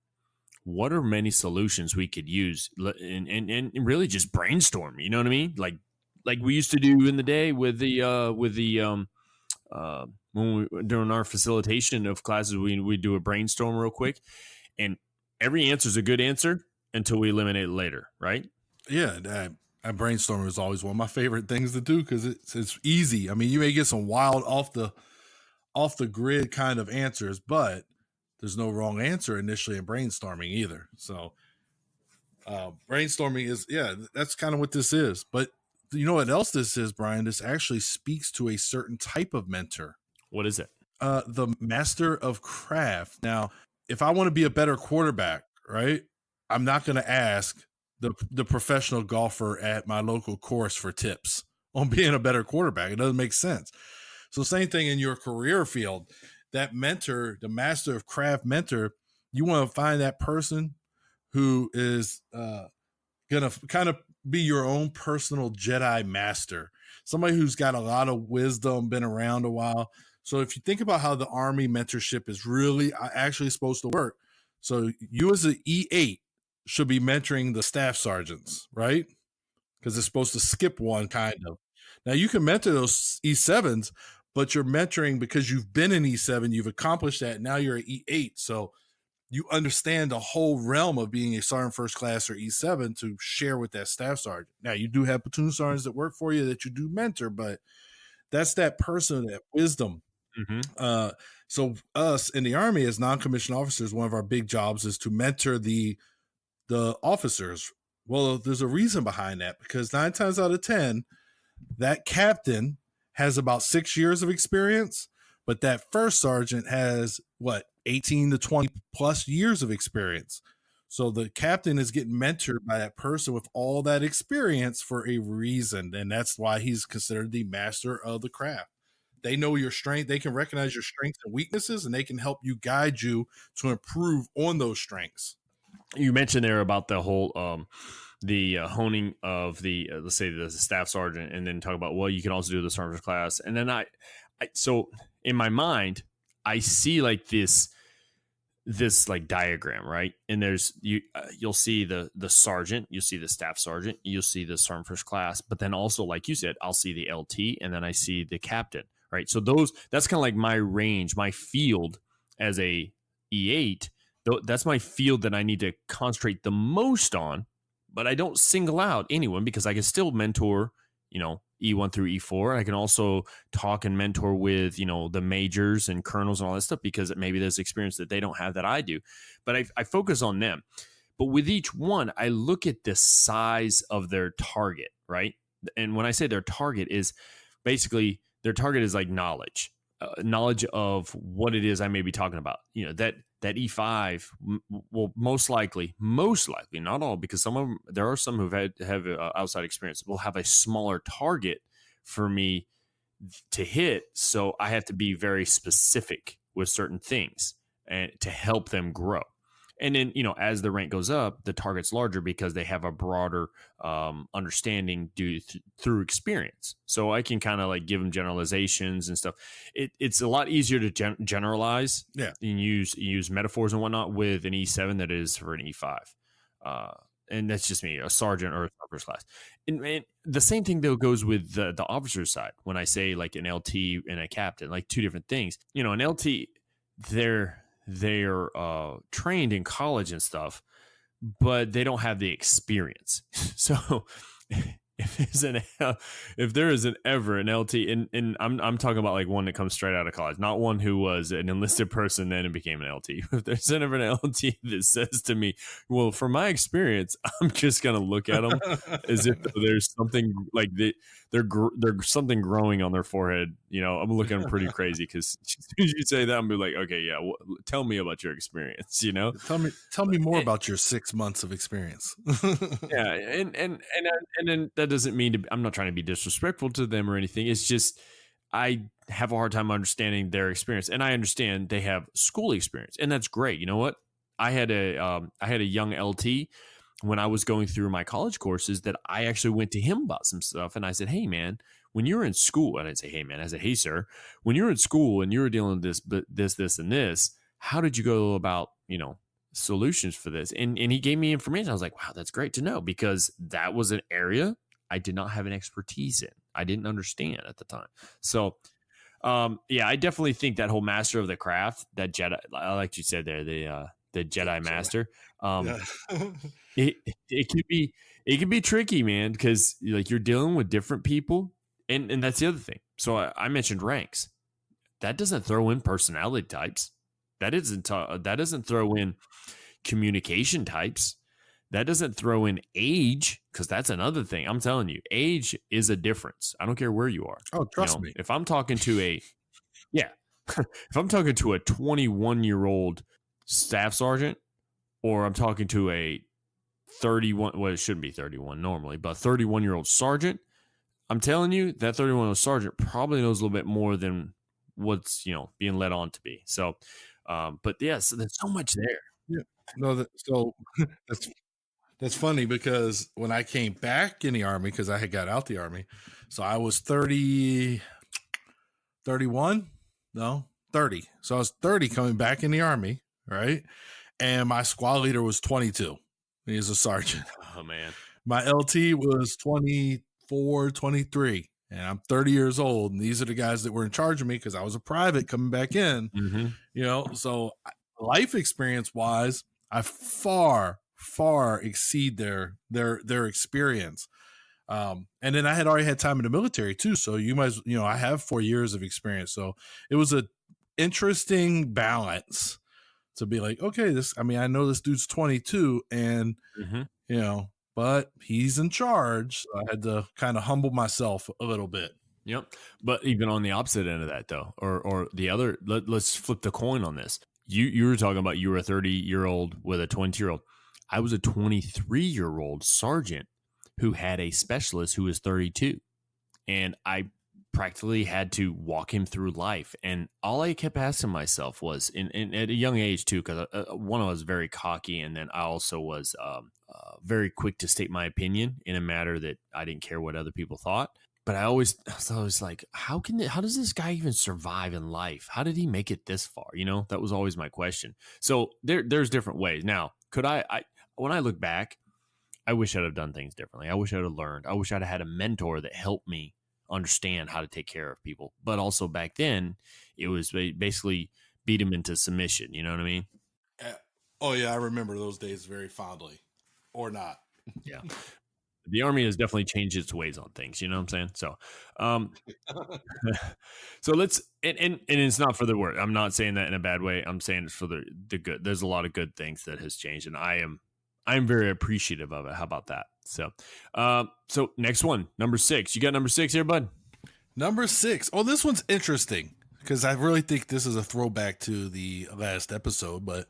what are many solutions we could use and really just brainstorm, you know what I mean? Like we used to do in the day with the when we during our facilitation of classes, we do a brainstorm real quick, and every answer is a good answer until we eliminate it later, right? Yeah, that brainstorming is always one of my favorite things to do because it's easy. I mean, you may get some wild off the grid kind of answers, but there's no wrong answer initially in brainstorming either. So brainstorming is, that's kind of what this is. But you know what else this is, Brian? This actually speaks to a certain type of mentor. What is it? The master of craft. Now, if I want to be a better quarterback, right, I'm not going to ask the professional golfer at my local course for tips on being a better quarterback. It doesn't make sense. So same thing in your career field. That mentor, the master of craft mentor, you want to find that person who is going to kind of be your own personal Jedi master, somebody who's got a lot of wisdom, been around a while. So if you think about how the Army mentorship is really actually supposed to work, so you as an E8 should be mentoring the staff sergeants, right? Because it's supposed to skip one kind of. Now you can mentor those E7s, but you're mentoring because you've been in E7, you've accomplished that. Now you're an E8. So you understand the whole realm of being a sergeant first class or E7 to share with that staff sergeant. Now you do have platoon sergeants that work for you that you do mentor, but that's that person, that wisdom. Mm-hmm. So us in the Army as non-commissioned officers, one of our big jobs is to mentor the officers. Well, there's a reason behind that, because 9 times out of 10, that captain has about 6 years of experience, but that first sergeant has 18 to 20 plus years of experience. So the captain is getting mentored by that person with all that experience for a reason. And that's why he's considered the master of the craft. They know your strength. They can recognize your strengths and weaknesses, and they can help you, guide you to improve on those strengths. You mentioned there about the whole the honing of the let's say the staff sergeant, and then talk about, well, you can also do the sergeant class. And then I so in my mind I see like this like diagram, right? And there's you'll see the sergeant, you'll see the staff sergeant, you'll see the sergeant first class, but then also, like you said, I'll see the LT, and then I see the captain, right? So that's kind of like my range, my field as a E8. That's my field that I need to concentrate the most on, but I don't single out anyone because I can still mentor, E1 through E4. I can also talk and mentor with, the majors and colonels and all that stuff, because maybe there's experience that they don't have that I do, but I focus on them. But with each one, I look at the size of their target, right? And when I say their target is basically their target is like knowledge of what it is I may be talking about. That E5 will most likely, not all, because there are some who have outside experience, will have a smaller target for me to hit. So I have to be very specific with certain things and to help them grow. And then, as the rank goes up, the target's larger because they have a broader understanding through experience. So I can kind of like give them generalizations and stuff. It's a lot easier to generalize, and use metaphors and whatnot with an E7 that is for an E5. And that's just me, a sergeant or a first class. And the same thing though goes with the officer side. When I say like an LT and a captain, like two different things. An LT, they're trained in college and stuff, but they don't have the experience. So if there isn't ever an LT, and I'm talking about like one that comes straight out of college, not one who was an enlisted person then and became an LT. If there's ever an LT that says to me, well, from my experience, I'm just gonna look at them as if there's something like they're something growing on their forehead. I'm looking at them pretty crazy, because as soon as you say that, I'm be like, okay, yeah, tell me about your experience. Tell me more about your 6 months of experience. Yeah, and then that doesn't mean I'm not trying to be disrespectful to them or anything. It's just I have a hard time understanding their experience, and I understand they have school experience, and that's great. You know what? I had a young LT when I was going through my college courses that I actually went to him about some stuff, and I said, "Hey, man, when you're in school," and I didn't say, "Hey, man," I said, "Hey, sir, when you're in school and you're dealing with this, and this, how did you go about, solutions for this. And he gave me information. I was like, wow, that's great to know, because that was an area I did not have an expertise in. I didn't understand at the time. So yeah, I definitely think that whole master of the craft, that Jedi, like you said there, the Jedi master, Yeah. it it can be tricky, man, because like you're dealing with different people, and that's the other thing. So I mentioned ranks. That doesn't throw in personality types. That doesn't throw in communication types. That doesn't throw in age, because that's another thing. I'm telling you, age is a difference. I don't care where you are. Oh, trust me. If I'm talking to if I'm talking to a 21-year-old staff sergeant, or I'm talking to a 31, well, it shouldn't be 31 normally, but 31-year-old sergeant, I'm telling you, that 31-year-old sergeant probably knows a little bit more than what's, being led on to be. So, but yes, there's so much there. Yeah. No, so that's funny, because when I came back in the Army, because I had got out the Army, so I was 30, 31, no, 30. So I was 30 coming back in the Army, right? And my squad leader was 22. He was a sergeant. Oh, man. My LT was 24, 23, and I'm 30 years old. And these are the guys that were in charge of me, because I was a private coming back in, so life experience wise, I far exceed their experience. And then I had already had time in the military too. So I have 4 years of experience. So it was a interesting balance to be like, okay, I know this dude's 22 and, but he's in charge. So I had to kind of humble myself a little bit. Yep. But even on the opposite end of that, though, or the other, let's flip the coin on this. You were talking about you were a 30-year-old with a 20-year-old. I was a 23-year-old sergeant who had a specialist who was 32. And I practically had to walk him through life. And all I kept asking myself was, at a young age too, because one, I was very cocky, and then I also was very quick to state my opinion in a matter that I didn't care what other people thought. But I was always like, how does this guy even survive in life? How did he make it this far? That was always my question. So there's different ways. Now, could I when I look back, I wish I'd have done things differently. I wish I'd have learned. I wish I'd have had a mentor that helped me understand how to take care of people. But also back then, it was basically beat him into submission. You know what I mean? Oh yeah, I remember those days very fondly, or not. Yeah. The Army has definitely changed its ways on things. You know what I'm saying? So, so let's, and it's not for the word. I'm not saying that in a bad way. I'm saying it's for the good. There's a lot of good things that has changed, and I'm very appreciative of it. How about that? So, so next one, number 6. You got number 6 here, bud? Number 6. Oh, this one's interesting, because I really think this is a throwback to the last episode, but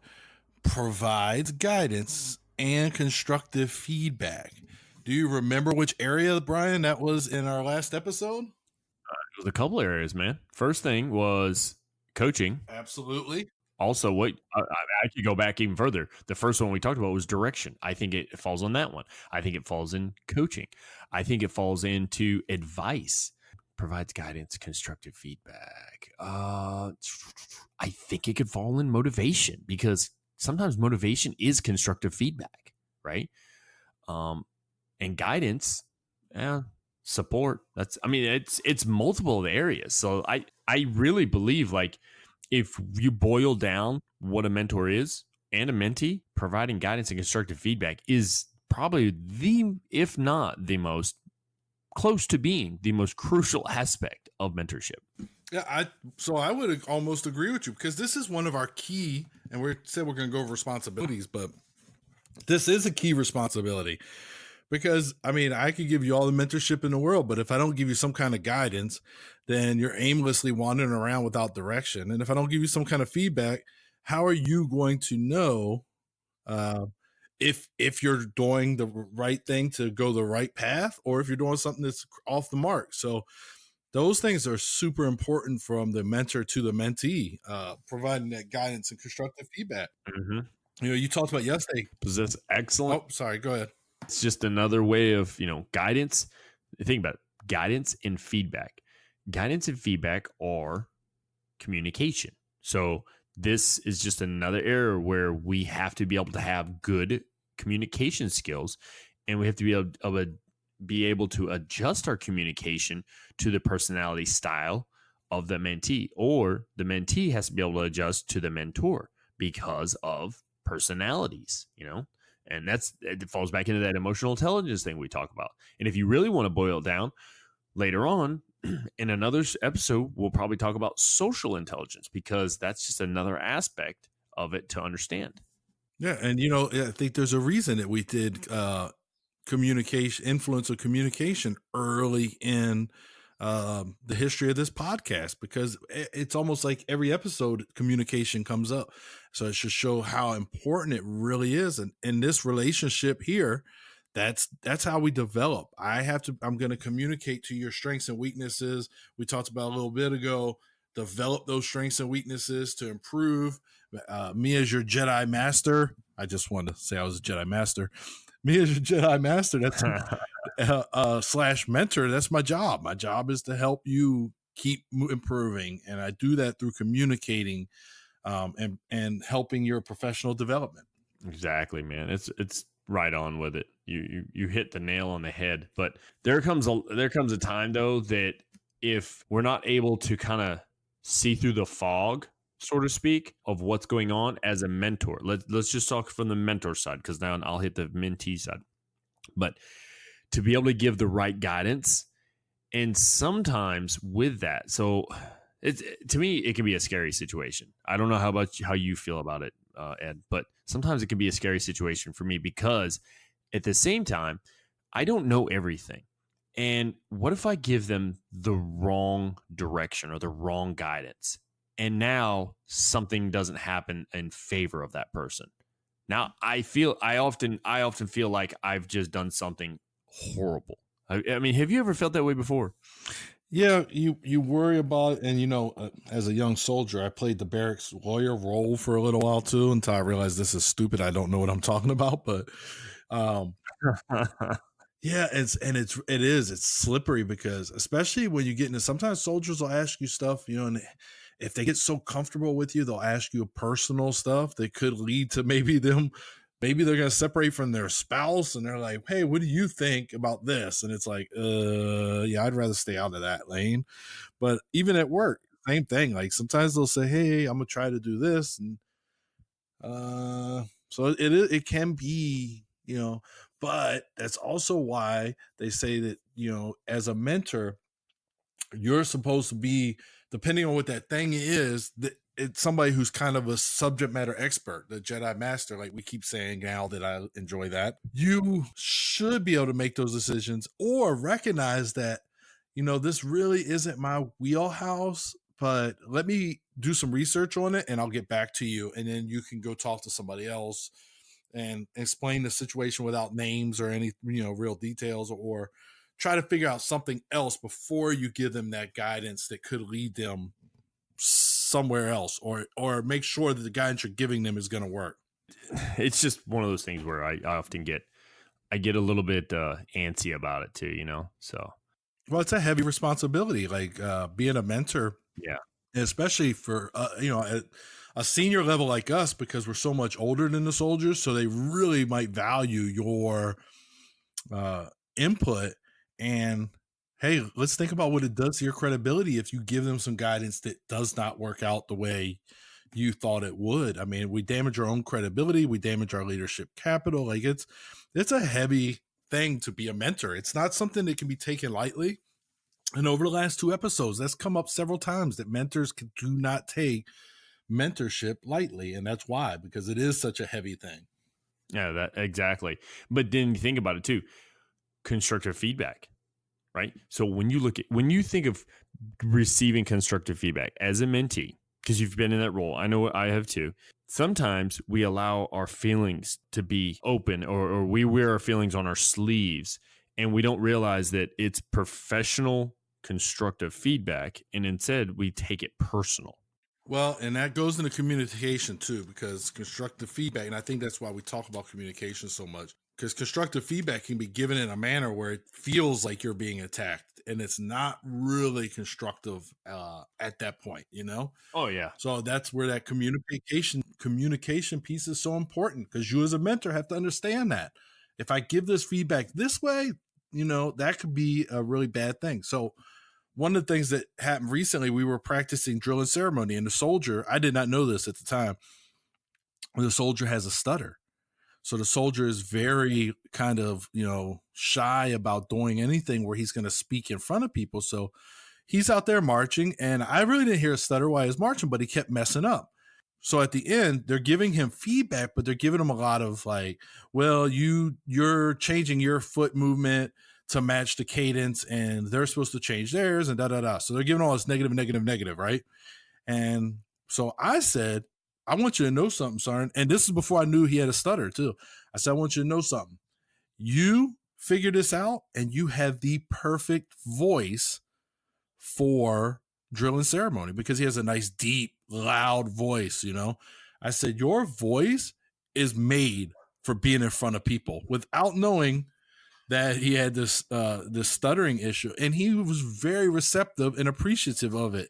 provides guidance and constructive feedback. Do you remember which area, Brian, that was in our last episode? It was a couple areas, man. First thing was coaching. Absolutely. Also, what I could go back even further. The first one we talked about was direction. I think it falls on that one. I think it falls in coaching. I think it falls into advice, provides guidance, constructive feedback. I think it could fall in motivation, because sometimes motivation is constructive feedback, right? And guidance, support. It's multiple areas. So I really believe, like, if you boil down what a mentor is and a mentee, providing guidance and constructive feedback is probably if not the most close to being the most crucial aspect of mentorship. Yeah, so I would almost agree with you, because this is one of our key, and we said we're going to go over responsibilities, but this is a key responsibility. Because, I could give you all the mentorship in the world, but if I don't give you some kind of guidance, then you're aimlessly wandering around without direction. And if I don't give you some kind of feedback, how are you going to know if you're doing the right thing to go the right path, or if you're doing something that's off the mark? So those things are super important from the mentor to the mentee, providing that guidance and constructive feedback. Mm-hmm. You talked about yesterday. That's excellent. Oh, sorry. Go ahead. It's just another way of, guidance. Think about it. Guidance and feedback. Guidance and feedback are communication. So this is just another area where we have to be able to have good communication skills, and we have to be able to adjust our communication to the personality style of the mentee, or the mentee has to be able to adjust to the mentor because of personalities, and it falls back into that emotional intelligence thing we talk about. And if you really want to boil it down, later on in another episode, we'll probably talk about social intelligence, because that's just another aspect of it to understand. Yeah. And, I think there's a reason that we did communication, influence of communication early in the history of this podcast, because it's almost like every episode communication comes up. So it should show how important it really is. And in this relationship here, that's how we develop. I'm going to communicate to your strengths and weaknesses. We talked about a little bit ago, develop those strengths and weaknesses to improve. Me as your Jedi Master. I just wanted to say I was a Jedi Master. Me as your Jedi Master. That's slash mentor. That's my job. My job is to help you keep improving, and I do that through communicating and helping your professional development. Exactly, man. It's right on with it. You hit the nail on the head. But there comes a time, though, that if we're not able to kind of see through the fog, so to speak, of what's going on as a mentor. Let's just talk from the mentor side, because now I'll hit the mentee side. But to be able to give the right guidance, and sometimes with that, so to me, it can be a scary situation. I don't know how you feel about it, Ed, but sometimes it can be a scary situation for me, because at the same time, I don't know everything. And what if I give them the wrong direction or the wrong guidance, and now something doesn't happen in favor of that person? Now I often feel like I've just done something horrible. I mean, have you ever felt that way before? Yeah, you worry about it. And, as a young soldier, I played the barracks lawyer role for a little while too, until I realized this is stupid. I don't know what I'm talking about, but yeah, it's slippery, because especially when you get into, sometimes soldiers will ask you stuff, and if they get so comfortable with you, they'll ask you personal stuff that could lead to maybe they're going to separate from their spouse, and they're like, hey, what do you think about this? And it's like, yeah, I'd rather stay out of that lane. But even at work, same thing. Like sometimes they'll say, hey, I'm going to try to do this. And so it can be, but that's also why they say that, as a mentor, you're supposed to be, depending on what that thing is, it's somebody who's kind of a subject matter expert, the Jedi Master, like we keep saying now, that I enjoy that. You should be able to make those decisions, or recognize that, this really isn't my wheelhouse, but let me do some research on it and I'll get back to you. And then you can go talk to somebody else and explain the situation without names or any, real details, or try to figure out something else before you give them that guidance that could lead them somewhere else, or make sure that the guidance you're giving them is going to work. It's just one of those things where I often get a little bit antsy about it too, so. Well, it's a heavy responsibility, like being a mentor. Yeah. Especially for, at a senior level like us, because we're so much older than the soldiers. So they really might value your input. And hey, let's think about what it does to your credibility if you give them some guidance that does not work out the way you thought it would. I mean, we damage our own credibility. We damage our leadership capital. Like it's a heavy thing to be a mentor. It's not something that can be taken lightly. And over the last 2 episodes, that's come up several times, that mentors do not take mentorship lightly. And that's why, because it is such a heavy thing. Yeah, that exactly. But then you think about it too, constructive feedback, right? So when you think of receiving constructive feedback as a mentee, because you've been in that role, I know I have too. Sometimes we allow our feelings to be open, or we wear our feelings on our sleeves, and we don't realize that it's professional constructive feedback, and instead we take it personal. Well, and that goes into communication too, because constructive feedback, and I think that's why we talk about communication so much, because constructive feedback can be given in a manner where it feels like you're being attacked. and it's not really constructive at that point, Oh yeah. so that's where that communication piece is so important, because you as a mentor have to understand that if I give this feedback this way, that could be a really bad thing. So one of the things that happened recently, we were practicing drill and ceremony, and the soldier, I did not know this at the time, the soldier has a stutter. So the soldier is very kind of, shy about doing anything where he's going to speak in front of people. So he's out there marching, and I really didn't hear a stutter while he was marching, but he kept messing up. So at the end, they're giving him feedback, but they're giving him a lot of like, well, you're changing your foot movement to match the cadence, and they're supposed to change theirs, and da da da. So they're giving all this negative, right? And so I said, I want you to know something, Sarn. And this is before I knew he had a stutter too. I said, I want you to know something. You figure this out, and you have the perfect voice for drill and ceremony, because he has a nice, deep, loud voice. I said, your voice is made for being in front of people, without knowing that he had this stuttering issue. And he was very receptive and appreciative of it.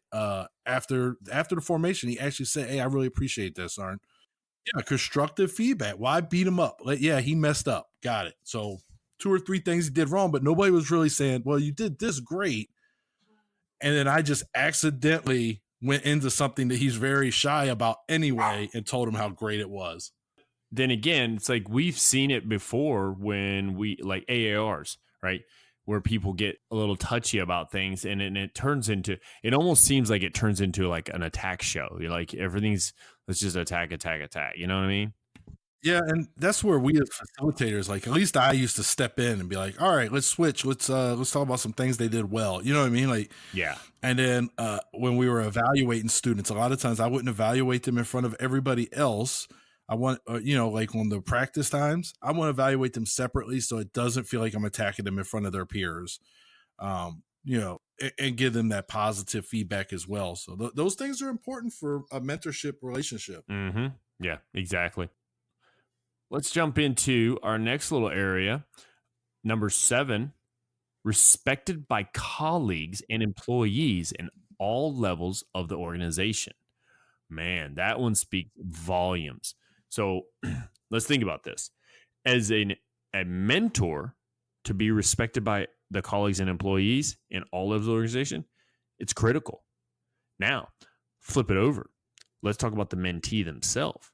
After the formation, he actually said, hey, I really appreciate this, Arn. Yeah, constructive feedback. Why beat him up? Like, yeah, he messed up. Got it. So 2 or 3 things he did wrong, but nobody was really saying, well, you did this great. And then I just accidentally went into something that he's very shy about anyway and told him how great it was. Then again, it's like we've seen it before when we like AARs, right? Where people get a little touchy about things, and it almost seems like it turns into like an attack show. You're like, everything's, let's just attack. You know what I mean? Yeah, and that's where we as facilitators, like, at least I used to step in and be like, all right, let's switch. Let's talk about some things they did well. You know what I mean? Like, yeah. And then when we were evaluating students, a lot of times I wouldn't evaluate them in front of everybody else. I want, like on the practice times, I want to evaluate them separately, so it doesn't feel like I'm attacking them in front of their peers, and give them that positive feedback as well. So those things are important for a mentorship relationship. Mm-hmm. Yeah, exactly. Let's jump into our next little area. Number 7, respected by colleagues and employees in all levels of the organization. Man, that one speaks volumes. So let's think about this. As a mentor, to be respected by the colleagues and employees in all levels of the organization, it's critical. Now, flip it over. Let's talk about the mentee themselves.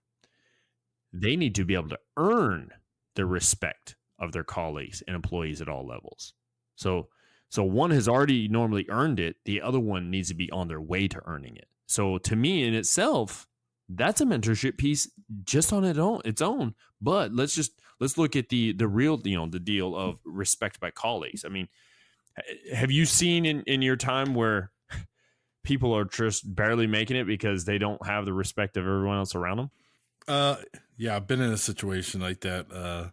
They need to be able to earn the respect of their colleagues and employees at all levels. So one has already normally earned it. The other one needs to be on their way to earning it. So to me, in itself, that's a mentorship piece just on its own. But let's look at the real, the deal of respect by colleagues. I mean, have you seen in your time where people are just barely making it because they don't have the respect of everyone else around them? Yeah, I've been in a situation like that,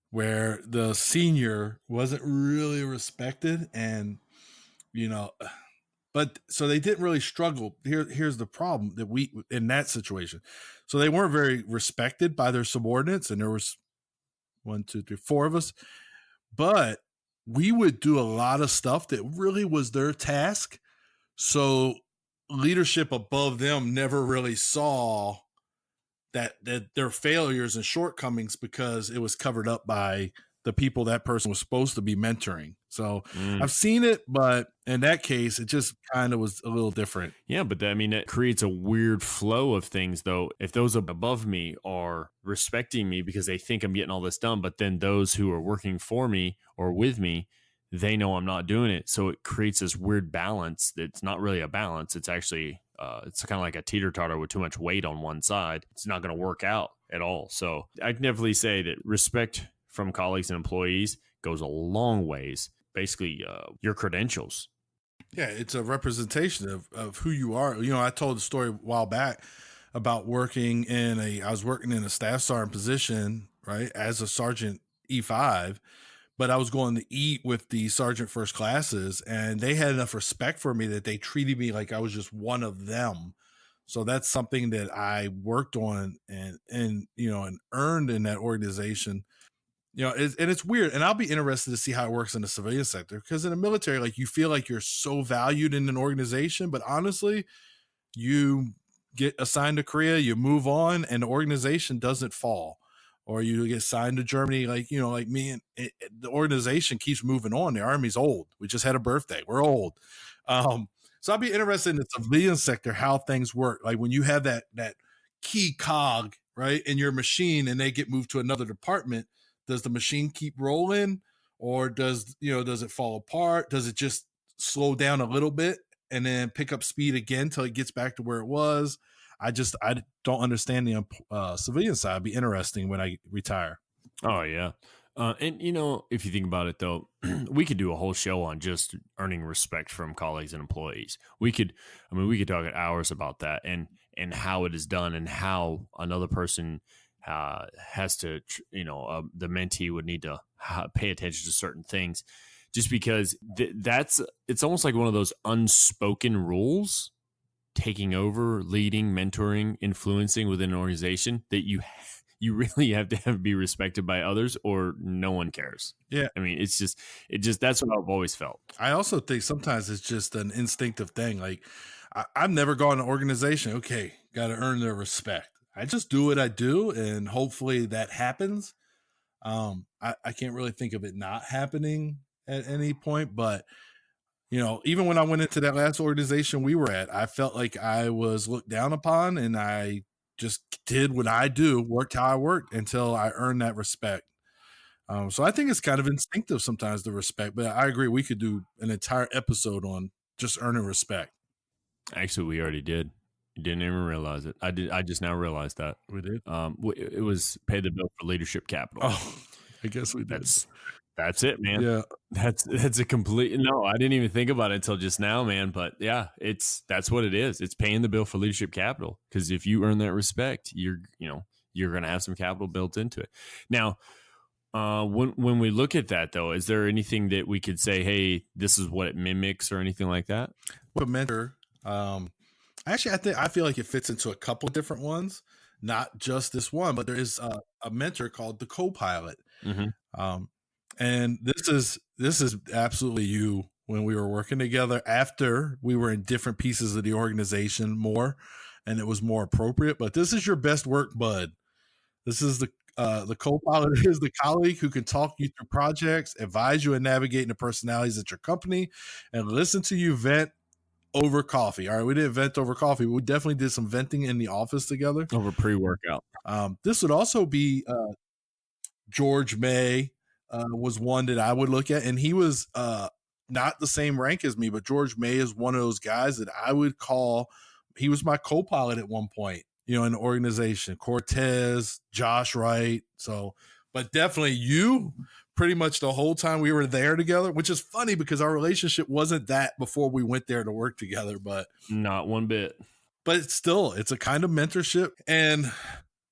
where the senior wasn't really respected, and but so they didn't really struggle. Here's the problem that we in that situation. So they weren't very respected by their subordinates, and there was 1, 2, 3, 4 of us, but we would do a lot of stuff that really was their task. So leadership above them never really saw that their failures and shortcomings, because it was covered up by the people that person was supposed to be mentoring. So I've seen it, but in that case, it just kind of was a little different. Yeah, but it creates a weird flow of things, though. If those above me are respecting me because they think I'm getting all this done, but then those who are working for me or with me, they know I'm not doing it. So it creates this weird balance that's not really a balance. It's actually it's kind of like a teeter-totter with too much weight on one side. It's not going to work out at all. So I can definitely say that respect from colleagues and employees goes a long ways. Basically, your credentials. Yeah, it's a representation of who you are. I told the story a while back about I was working in a staff sergeant position, right, as a sergeant E5, but I was going to eat with the sergeant first classes, and they had enough respect for me that they treated me like I was just one of them. So that's something that I worked on and earned in that organization. and it's weird. And I'll be interested to see how it works in the civilian sector, because in the military, like, you feel like you're so valued in an organization, but honestly, you get assigned to Korea, you move on, and the organization doesn't fall. Or you get signed to Germany, like, like me, and the organization keeps moving on. The Army's old. We just had a birthday. We're old. So I'll be interested in the civilian sector, how things work. Like when you have that key cog, right, in your machine, and they get moved to another department, does the machine keep rolling, or does it fall apart? Does it just slow down a little bit and then pick up speed again till it gets back to where it was? I don't understand the civilian side. It'd be interesting when I retire. Oh yeah. And if you think about it though, we could do a whole show on just earning respect from colleagues and employees. We could talk at hours about that and how it is done, and how another person has to, the mentee would need to pay attention to certain things, just because it's almost like one of those unspoken rules, taking over, leading, mentoring, influencing within an organization, that you really have to be respected by others, or no one cares. Yeah. I mean, it's just that's what I've always felt. I also think sometimes it's just an instinctive thing. Like I've never gone to an organization, okay, got to earn their respect. I just do what I do, and hopefully that happens. I can't really think of it not happening at any point, but even when I went into that last organization we were at, I felt like I was looked down upon, and I just did what I do, worked how I worked until I earned that respect. So I think it's kind of instinctive sometimes, the respect, but I agree. We could do an entire episode on just earning respect. Actually, we already did. You didn't even realize it. I did. I just now realized that We did. It was Pay the Bill for Leadership Capital. Oh, I guess we did. That's it, man. Yeah. That's a complete, no, I didn't even think about it until just now, man. But yeah, that's what it is. It's paying the bill for Leadership Capital. Because if you earn that respect, you're going to have some capital built into it. Now, when we look at that though, is there anything that we could say, hey, this is what it mimics, or anything like that? What mentor? Actually, I feel like it fits into a couple of different ones, not just this one, but there is a mentor called the co-pilot. Mm-hmm. And this is absolutely you when we were working together after we were in different pieces of the organization more, and it was more appropriate. But this is your best work bud. This is the co-pilot is the colleague who can talk you through projects, advise you in navigating the personalities at your company, and listen to you vent over coffee. All right, we didn't vent over coffee, but we definitely did some venting in the office together over pre-workout. This would also be George May. Was one that I would look at, and he was not the same rank as me, but George May is one of those guys that I would call. He was my co-pilot at one point, in the organization. Cortez, Josh Wright. So, but definitely you, pretty much the whole time we were there together, which is funny because our relationship wasn't that before we went there to work together, but not one bit. But it's a kind of mentorship, and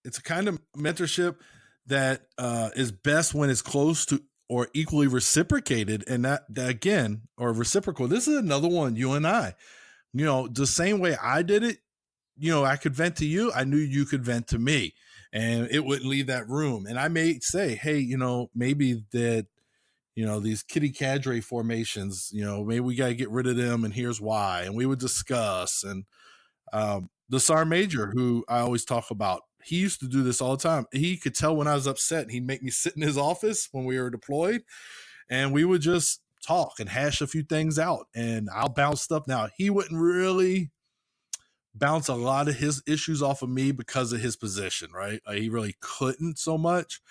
it's a kind of mentorship that is best when it's close to or equally reciprocated, and that again, or reciprocal. This is another one, you and I, the same way I did it, I could vent to you. I knew you could vent to me, and it wouldn't leave that room. And I may say, hey, maybe that, these kitty cadre formations, maybe we got to get rid of them, and here's why. And we would discuss. And the Sergeant Major, who I always talk about, he used to do this all the time. He could tell when I was upset, and he'd make me sit in his office when we were deployed, and we would just talk and hash a few things out, and I'll bounce stuff. Now, he wouldn't really bounce a lot of his issues off of me because of his position, right? He really couldn't so much,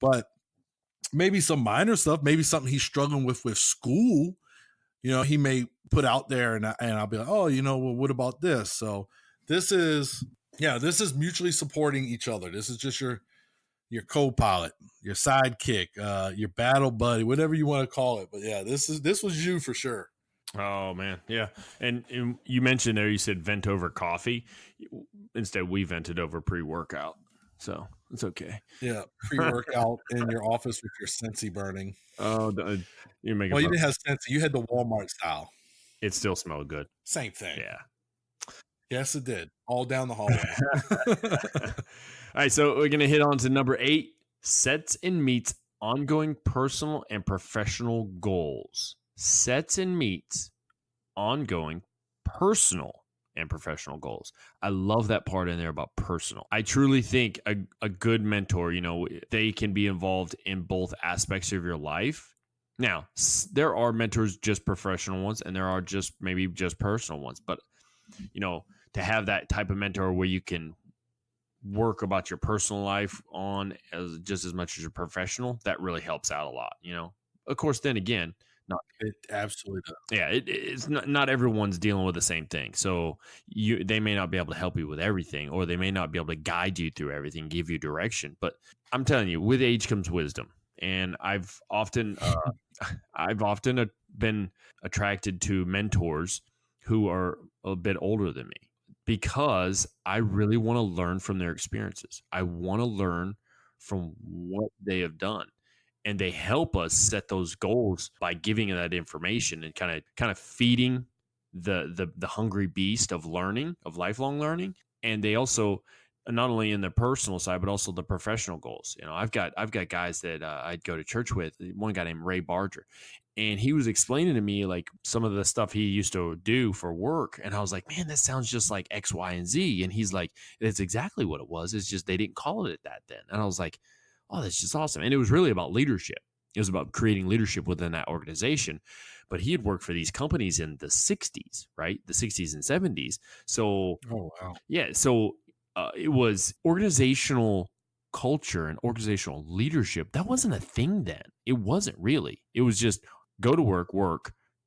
but maybe some minor stuff, maybe something he's struggling with school, he may put out there, and I'll be like, oh, well, what about this? So this is mutually supporting each other. This is just your co-pilot, your sidekick, your battle buddy, whatever you want to call it. But yeah, this was you for sure. Oh man. Yeah. And you mentioned there, you said vent over coffee. Instead, we vented over pre-workout. So it's okay. Yeah. Pre-workout in your office with your Scentsy burning. Oh, you're making. Well, you didn't have Scentsy. You had the Walmart style. It still smelled good. Same thing. Yeah. Yes, it did. All down the hallway. All right. So we're going to hit on to number 8, sets and meets ongoing personal and professional goals, sets and meets ongoing personal and professional goals. I love that part in there about personal. I truly think a good mentor, they can be involved in both aspects of your life. Now, there are mentors, just professional ones, and there are maybe just personal ones. But, to have that type of mentor where you can work about your personal life on just as much as your professional, that really helps out a lot. Of course, then again, it absolutely does. Yeah, it's not everyone's dealing with the same thing. So they may not be able to help you with everything, or they may not be able to guide you through everything, give you direction. But I'm telling you, with age comes wisdom. And I've often been attracted to mentors who are a bit older than me, because I really want to learn from their experiences. I want to learn from what they have done. And they help us set those goals by giving that information and kind of feeding the hungry beast of learning, of lifelong learning. And they also, not only in the personal side, but also the professional goals. I've got guys that I'd go to church with. One guy named Ray Barger, and he was explaining to me like some of the stuff he used to do for work. And I was like, man, that sounds just like X, Y, and Z. And he's like, that's exactly what it was. It's just they didn't call it that then. And I was like, oh, that's just awesome. And it was really about leadership. It was about creating leadership within that organization. But he had worked for these companies in the 60s, right? The 60s and 70s. So, oh, wow. Yeah. So it was organizational culture and organizational leadership. That wasn't a thing then. It wasn't really. It was just go to work,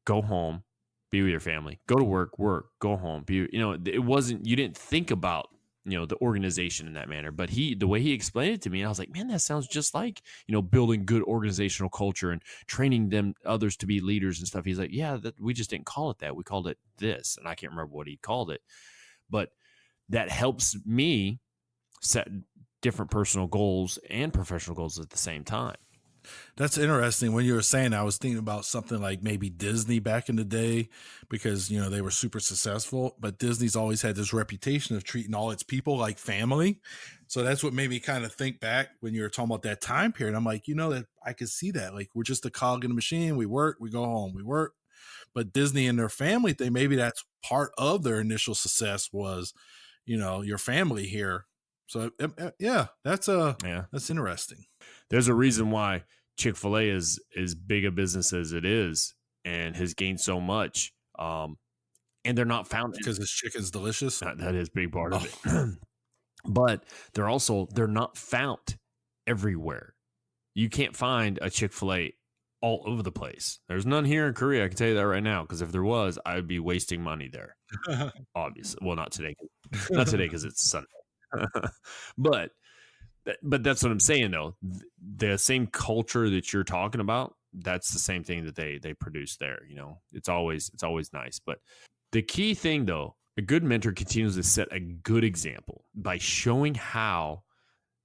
go home, be with your family, go to work, go home. It wasn't, you didn't think about the organization in that manner. But the way he explained it to me, I was like, man, that sounds just like, building good organizational culture and training others to be leaders and stuff. He's like, yeah, we just didn't call it that. We called it this. And I can't remember what he called it, but that helps me set different personal goals and professional goals at the same time. That's interesting. When you were saying, I was thinking about something like maybe Disney back in the day, because, they were super successful, but Disney's always had this reputation of treating all its people like family. So that's what made me kind of think back when you were talking about that time period. I'm like, that I could see that. Like, we're just a cog in the machine. We work, we go home, we work. But Disney and their family thing, maybe that's part of their initial success was, your family here. So yeah, that's interesting. There's a reason why Chick-fil-A is as big a business as it is and has gained so much. And they're not found because its chicken's delicious. That is a big part of it. But they're not found everywhere. You can't find a Chick-fil-A all over the place. There's none here in Korea. I can tell you that right now, because if there was, I would be wasting money there. Obviously. Well, not today. Not today because it's Sunday. But that's what I'm saying, though. The same culture that you're talking about, that's the same thing that they produce there. It's always nice. But the key thing, though, a good mentor continues to set a good example by showing how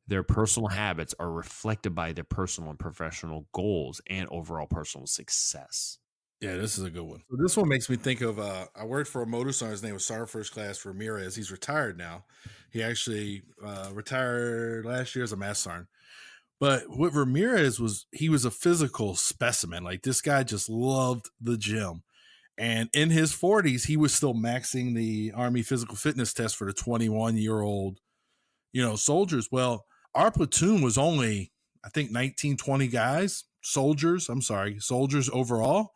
their personal habits are reflected by their personal and professional goals and overall personal success. Yeah, this is a good one. So this one makes me think of, I worked for a motor sergeant. His name was Sergeant First Class Ramirez. He's retired now. He actually retired last year as a master sergeant. But what Ramirez was, he was a physical specimen. Like, this guy just loved the gym. And in his 40s, he was still maxing the Army physical fitness test for the 21-year-old, soldiers. Well, our platoon was only, I think, 19, 20 guys, soldiers overall.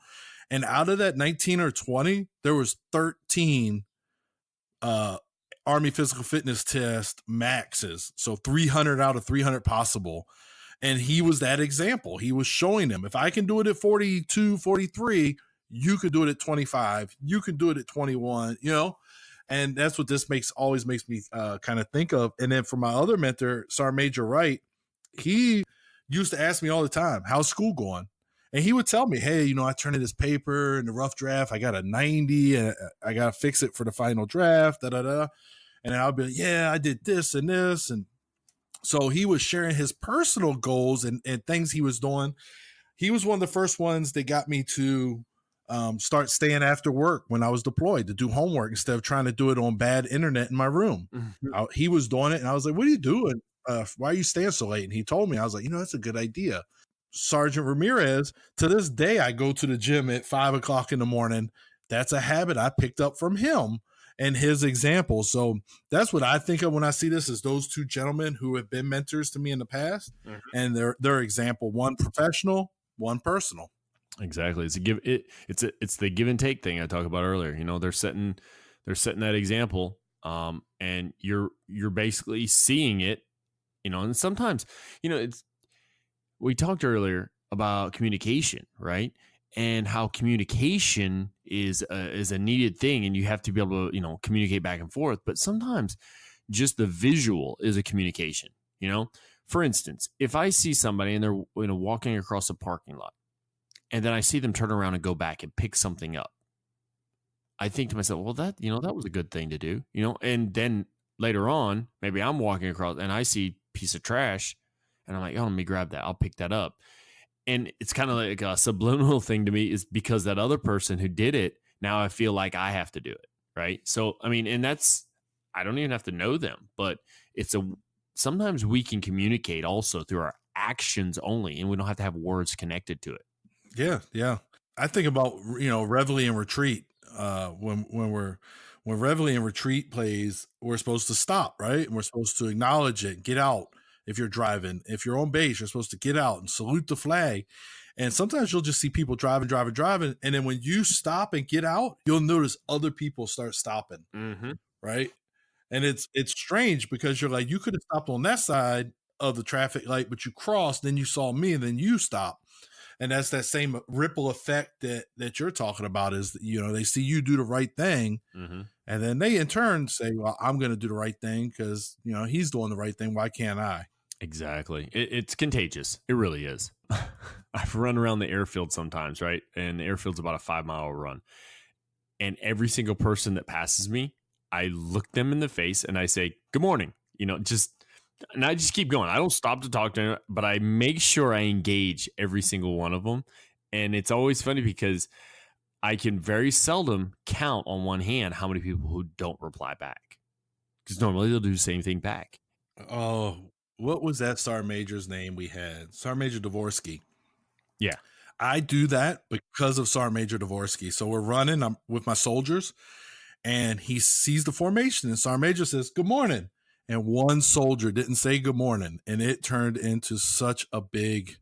And out of that 19 or 20, there was 13 Army physical fitness test maxes. So 300 out of 300 possible. And he was that example. He was showing them, if I can do it at 42, 43, you could do it at 25. You can do it at 21, And that's what this always makes me kind of think of. And then for my other mentor, Sergeant Major Wright, he used to ask me all the time, how's school going? And he would tell me, hey, I turned in this paper in the rough draft. I got a 90 and I got to fix it for the final draft. And then I'll be like, yeah, I did this and this. And so he was sharing his personal goals and things he was doing. He was one of the first ones that got me to start staying after work when I was deployed to do homework instead of trying to do it on bad internet in my room. He was doing it. And I was like, what are you doing? Why are you staying so late? And he told me, I was like, that's a good idea. Sergeant Ramirez, to this day, I go to the gym at 5 o'clock in the morning. That's a habit I picked up from him and his example. So that's what I think of when I see this, is those two gentlemen who have been mentors to me in the past, and their example, one professional, one personal. Exactly. It's the give and take thing I talked about earlier. You know, they're setting that example. And you're basically seeing it, you know, and sometimes, you know, we talked earlier about communication, right? And how communication is a needed thing, and you have to be able to, you know, communicate back and forth. But sometimes just the visual is a communication, you know. For instance, if I see somebody and they're, you know, walking across a parking lot, and then I see them turn around and go back and pick something up, I think to myself, well, that was a good thing to do, you know. And then later on, maybe I'm walking across and I see a piece of trash, and I'm like, oh, let me grab that. I'll pick that up. And it's kind of like a subliminal thing to me, is because that other person who did it, now I feel like I have to do it, right? So, I mean, and I don't even have to know them, but sometimes we can communicate also through our actions only, and we don't have to have words connected to it. Yeah, yeah. I think about, you know, Reveille and Retreat. When Reveille and Retreat plays, we're supposed to stop, right? And we're supposed to acknowledge it, get out. If you're driving, if you're on base, you're supposed to get out and salute the flag. And sometimes you'll just see people driving. And then when you stop and get out, you'll notice other people start stopping. Right. And it's strange, because you're like, you could have stopped on that side of the traffic light, but you crossed, then you saw me, and then you stopped. And that's that same ripple effect that you're talking about, is, you know, they see you do the right thing, and then they in turn say, well, I'm going to do the right thing because, you know, he's doing the right thing. Why can't I? Exactly. It's contagious. It really is. I've run around the airfield sometimes, right? And the airfield's about a 5-mile run. And every single person that passes me, I look them in the face and I say, good morning, you know, and I just keep going. I don't stop to talk to them, but I make sure I engage every single one of them. And it's always funny because I can very seldom count on one hand how many people who don't reply back, because normally they'll do the same thing back. Oh, what was that Sergeant Major's name we had? Sergeant Major Dvorsky. Yeah. I do that because of Sergeant Major Dvorsky. So we're running, I'm with my soldiers, and he sees the formation, and Sergeant Major says, good morning. And one soldier didn't say good morning, and it turned into such a big,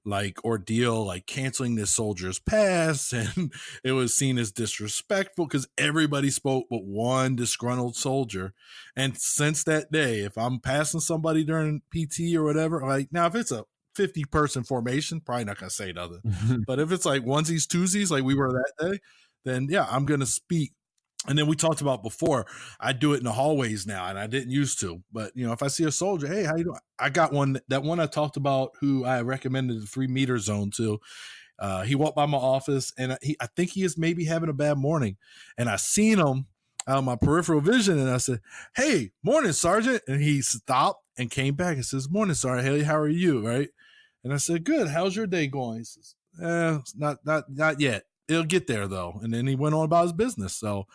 like, ordeal, like canceling this soldier's pass, and it was seen as disrespectful because everybody spoke but one disgruntled soldier. And since that day, if I'm passing somebody during PT or whatever, like, now if it's a 50-person formation, probably not gonna say nothing. But if it's like onesies, twosies, like we were that day, then yeah, I'm gonna speak. And then we talked about before, I do it in the hallways now, and I didn't used to. But, you know, if I see a soldier, hey, how you doing? I got that one I talked about, who I recommended the 3-meter zone to. He walked by my office, and I think he is maybe having a bad morning. And I seen him out of my peripheral vision, and I said, hey, morning, Sergeant. And he stopped and came back and says, morning, Sergeant. Hey, how are you? Right? And I said, good. How's your day going? He says, not yet. It'll get there, though. And then he went on about his business. So,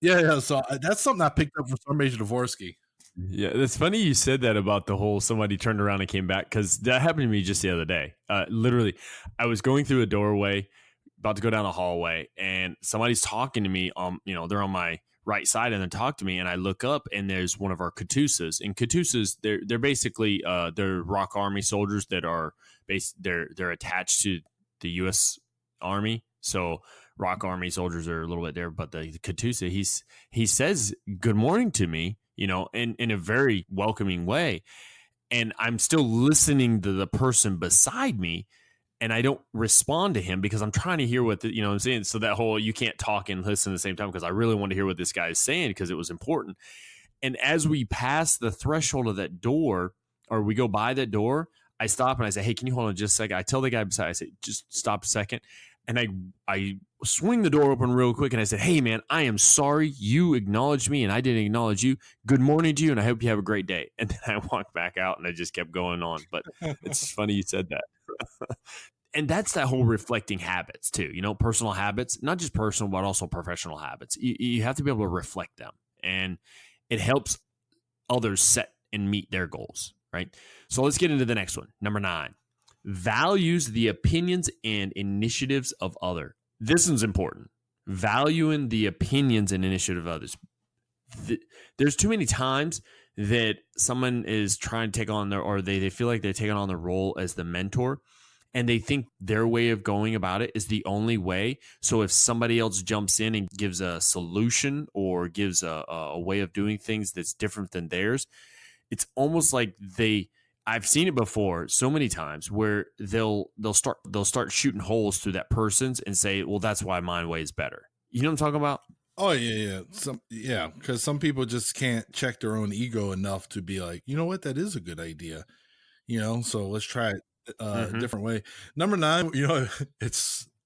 yeah. So that's something I picked up from Sergeant Major Dvorsky. Yeah, it's funny you said that about the whole somebody turned around and came back, because that happened to me just the other day. Literally, I was going through a doorway, about to go down a hallway, and somebody's talking to me. You know, they're on my right side, and they talk to me, and I look up, and there's one of our Katusas. And Katusas, they're basically they're ROK Army soldiers that are they're attached to the U.S. Army. So ROK Army soldiers are a little bit there, but the Katusa, he says good morning to me, you know, in a very welcoming way. And I'm still listening to the person beside me, and I don't respond to him because I'm trying to hear what you know what I'm saying. So that whole, you can't talk and listen at the same time, because I really want to hear what this guy is saying, because it was important. And as we pass the threshold of that door, or we go by that door, I stop and I say, hey, can you hold on just a second? I tell the guy beside, I say, just stop a second. And I swing the door open real quick, and I said, hey, man, I am sorry you acknowledged me and I didn't acknowledge you. Good morning to you, and I hope you have a great day. And then I walked back out, and I just kept going on. But it's funny you said that. And that's that whole reflecting habits too, you know, personal habits, not just personal, but also professional habits. You have to be able to reflect them, and it helps others set and meet their goals, right? So let's get into the next one. Number 9, values the opinions and initiatives of other. This is important. Valuing the opinions and initiative of others. There's too many times that someone is trying to take on they feel like they're taking on the role as the mentor, and they think their way of going about it is the only way. So if somebody else jumps in and gives a solution or gives a way of doing things that's different than theirs, it's almost like I've seen it before so many times where they'll start shooting holes through that person's and say, well, that's why my way is better. You know what I'm talking about? Oh yeah. Because some people just can't check their own ego enough to be like, you know what, that is a good idea. So let's try it a different way. Number 9,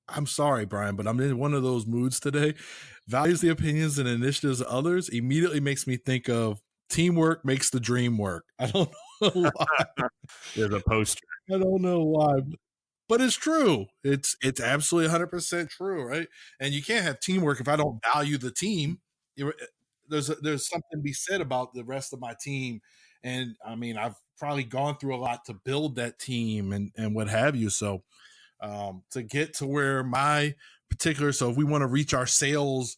I'm sorry, Brian, but I'm in one of those moods today. Values the opinions and initiatives of others immediately makes me think of teamwork makes the dream work. I don't know why. There's a poster. I don't know why, but it's true. It's absolutely 100% true, right? And you can't have teamwork if I don't value the team. There's something to be said about the rest of my team, and I mean I've probably gone through a lot to build that team and what have you. So to get to where so if we want to reach our sales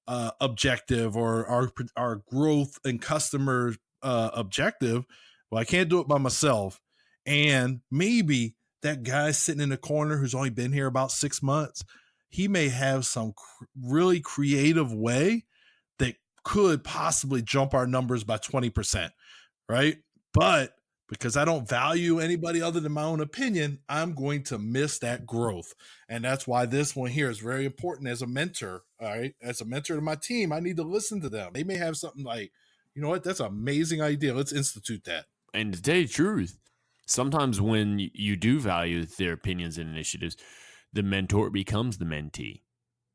objective or our growth and customer objective, well, I can't do it by myself. And maybe that guy sitting in the corner who's only been here about 6 months, he may have some really creative way that could possibly jump our numbers by 20%, right? But because I don't value anybody other than my own opinion, I'm going to miss that growth. And that's why this one here is very important as a mentor. All right. As a mentor to my team, I need to listen to them. They may have something like, you know what, that's an amazing idea. Let's institute that. And to tell you the truth, sometimes when you do value their opinions and initiatives, the mentor becomes the mentee.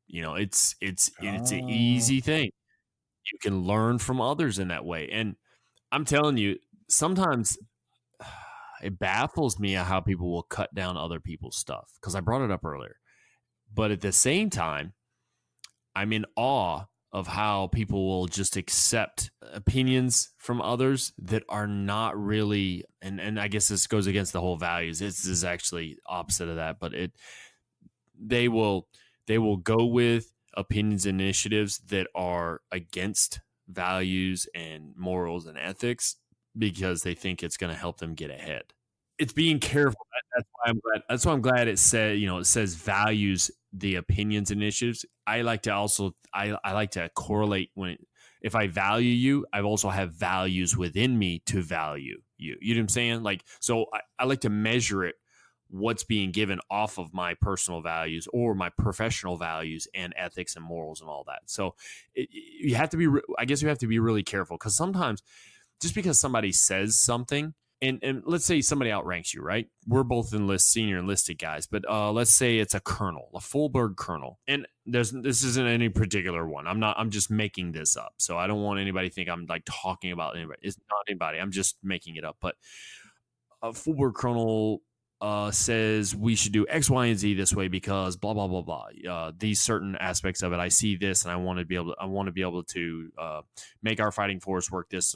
It's an easy thing. You can learn from others in that way. And I'm telling you, sometimes it baffles me how people will cut down other people's stuff, because I brought it up earlier. But at the same time, I'm in awe of how people will just accept opinions from others that are not really, and I guess this goes against the whole values. This is actually opposite of that, but they will go with opinions and initiatives that are against values and morals and ethics because they think it's going to help them get ahead. It's being careful. That's why I'm glad it says values the opinions and initiatives. I like to correlate if I value you, I also have values within me to value you. You know what I'm saying? Like, so I like to measure it, what's being given off of my personal values or my professional values and ethics and morals and all that. So you have to be really careful, because sometimes just because somebody says something, and let's say somebody outranks you, right? We're both senior enlisted guys, but let's say it's a colonel, a full-bird colonel, and this isn't any particular one. I'm just making this up, so I don't want anybody to think I'm like talking about anybody. It's not anybody. I'm just making it up. But a full-bird colonel says we should do X, Y, and Z this way because blah blah blah blah. These certain aspects of it, I see this, and I want to be able to make our fighting force work this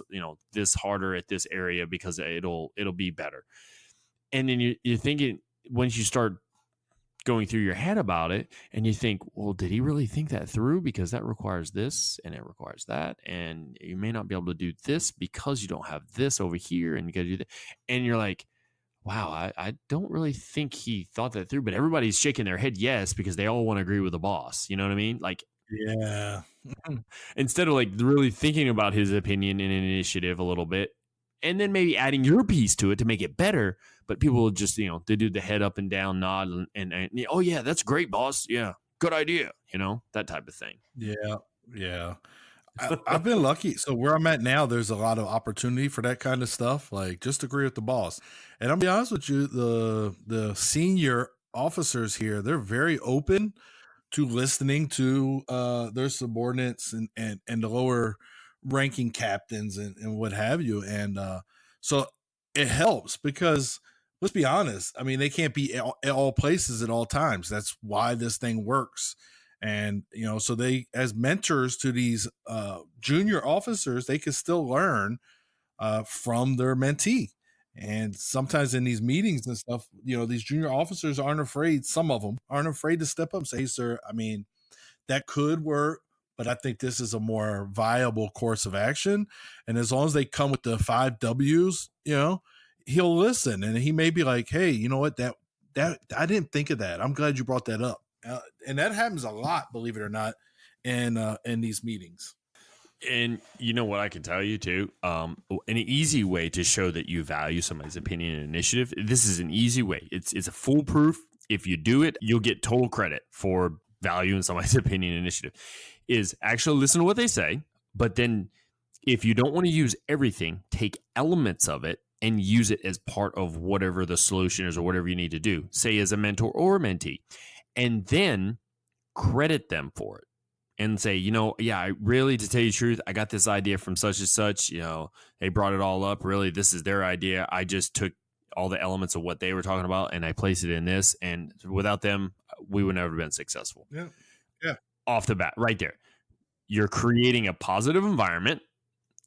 harder at this area because it'll be better. And then you're thinking, once you start going through your head about it, and you think, well, did he really think that through? Because that requires this, and it requires that, and you may not be able to do this because you don't have this over here, and you got to do that, and you're like, wow, I don't really think he thought that through, but everybody's shaking their head yes because they all want to agree with the boss. You know what I mean? Like, yeah. Instead of like really thinking about his opinion and initiative a little bit, and then maybe adding your piece to it to make it better. But people will just, they do the head up and down nod and oh yeah, that's great, boss. Yeah, good idea. That type of thing. Yeah. I've been lucky. So where I'm at now, there's a lot of opportunity for that kind of stuff. Like, just agree with the boss. And I'll be honest with you, the senior officers here, they're very open to listening to their subordinates and the lower ranking captains and what have you. And so it helps because, let's be honest, I mean, they can't be at all places at all times. That's why this thing works. And, so they, as mentors to these junior officers, they can still learn from their mentee. And sometimes in these meetings and stuff, these junior officers aren't afraid. Some of them aren't afraid to step up and say, "Hey, sir, I mean, that could work, but I think this is a more viable course of action." And as long as they come with the 5 W's, he'll listen, and he may be like, "Hey, you know what? That I didn't think of that. I'm glad you brought that up." And that happens a lot, believe it or not, in these meetings. And you know what I can tell you too? An easy way to show that you value somebody's opinion and initiative. This is an easy way. It's a foolproof. If you do it, you'll get total credit for valuing somebody's opinion and initiative. Is actually listen to what they say, but then if you don't want to use everything, take elements of it and use it as part of whatever the solution is or whatever you need to do. Say as a mentor or a mentee, and then credit them for it. And say, yeah, I really, to tell you the truth, I got this idea from such and such. They brought it all up. Really, this is their idea. I just took all the elements of what they were talking about and I placed it in this. And without them, we would never have been successful. Yeah. Yeah. Off the bat, right there. You're creating a positive environment.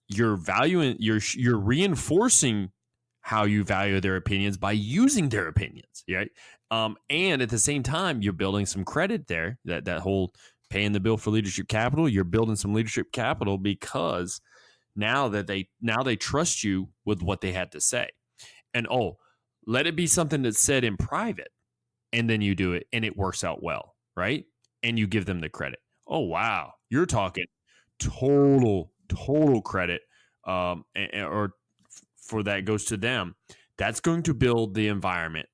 You're valuing, you're reinforcing how you value their opinions by using their opinions, right? And at the same time, you're building some credit there. That whole paying the bill for leadership capital, you're building some leadership capital because now they trust you with what they had to say. And let it be something that's said in private, and then you do it and it works out well, right? And you give them the credit. Oh wow, you're talking total credit, or for that goes to them. That's going to build the environment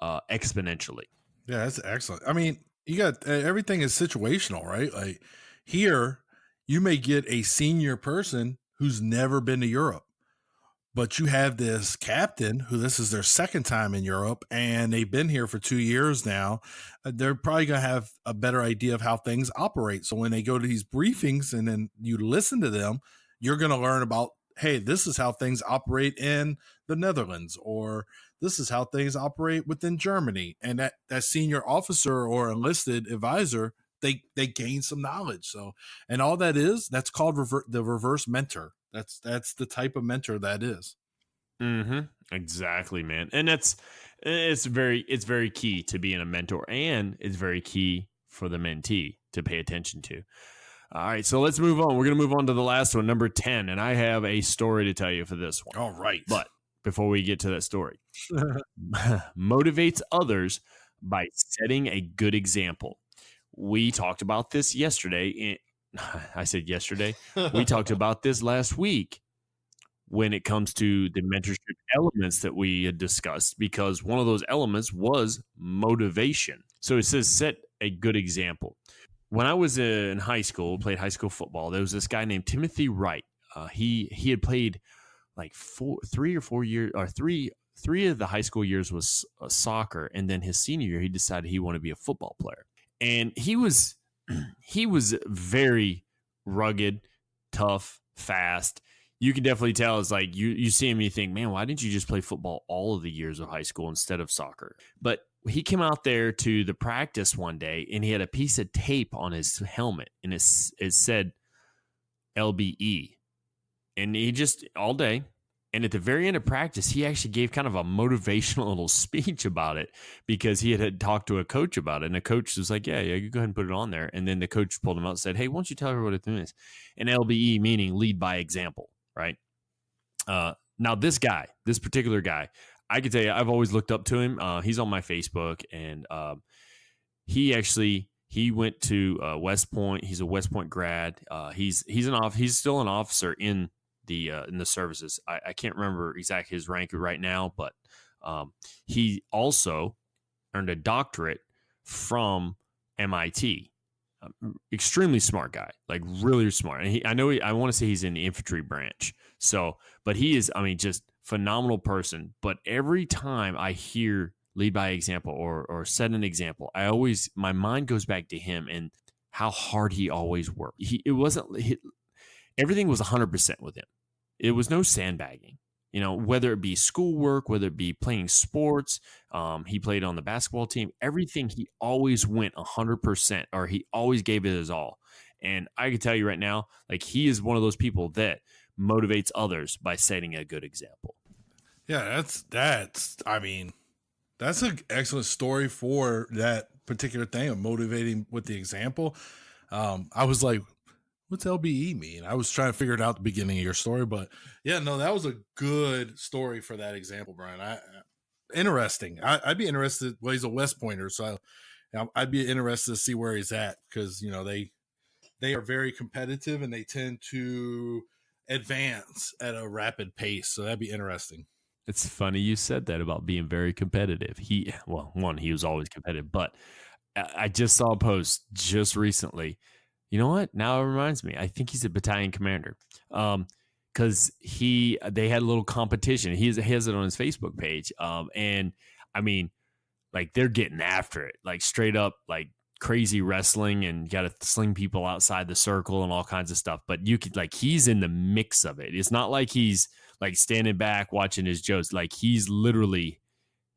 exponentially. Yeah, that's excellent. I mean, you got everything is situational, right? Like here, you may get a senior person who's never been to Europe, but you have this captain who this is their second time in Europe and they've been here for 2 years now. They're probably going to have a better idea of how things operate. So when they go to these briefings and then you listen to them, you're going to learn about, hey, this is how things operate in the Netherlands, or this is how things operate within Germany. And that senior officer or enlisted advisor, they gain some knowledge. So, and all that's called the reverse mentor. That's the type of mentor that is. Mm-hmm. Exactly, man. And it's very key to being a mentor, and it's very key for the mentee to pay attention to. All right, so let's move on. We're going to move on to the last one, number 10, and I have a story to tell you for this one. All right. But before we get to that story, motivates others by setting a good example. We talked about this yesterday. I said yesterday. We talked about this last week when it comes to the mentorship elements that we had discussed, because one of those elements was motivation. So it says set a good example. When I was in high school, played high school football, there was this guy named Timothy Wright. He had played like 3 or 4 years, or three of the high school years was soccer, and then his senior year he decided he wanted to be a football player. And he was very rugged, tough, fast. You can definitely tell. It's like you see him, you think, man, why didn't you just play football all of the years of high school instead of soccer? But he came out there to the practice one day, and he had a piece of tape on his helmet, and it said LBE. And he just all day. And at the very end of practice, he actually gave kind of a motivational little speech about it, because he had talked to a coach about it. And the coach was like, yeah, you go ahead and put it on there. And then the coach pulled him out and said, hey, why don't you tell everybody what it is? And LBE meaning lead by example, right? Now, this particular guy, I can tell you, I've always looked up to him. He's on my Facebook, and he went to West Point. He's a West Point grad. He's still an officer in the services. I can't remember exactly his rank right now, but he also earned a doctorate from MIT. Extremely smart guy, like really smart. And I want to say he's in the infantry branch. So, but he is, just phenomenal person. But every time I hear lead by example or set an example, my mind goes back to him and how hard he always worked. Everything was 100% with him. It was no sandbagging, whether it be schoolwork, whether it be playing sports. He played on the basketball team. Everything, he always went 100%, or he always gave it his all. And I can tell you right now, like, he is one of those people that motivates others by setting a good example. Yeah, I mean, that's an excellent story for that particular thing of motivating with the example. I was like, what's LBE mean? I was trying to figure it out at the beginning of your story, but yeah, no, that was a good story for that example, Brian. Interesting. I'd be interested. Well, he's a West Pointer, so I'd be interested to see where he's at, because they are very competitive and they tend to advance at a rapid pace. So that'd be interesting. It's funny you said that about being very competitive. He was always competitive, but I just saw a post just recently. You know what? Now it reminds me. I think he's a battalion commander. Because they had a little competition. He has it on his Facebook page. And I mean, like, they're getting after it, like straight up, like crazy wrestling, and got to sling people outside the circle and all kinds of stuff. But you could, like, he's in the mix of it. It's not like he's like standing back watching his jokes. Like, he's literally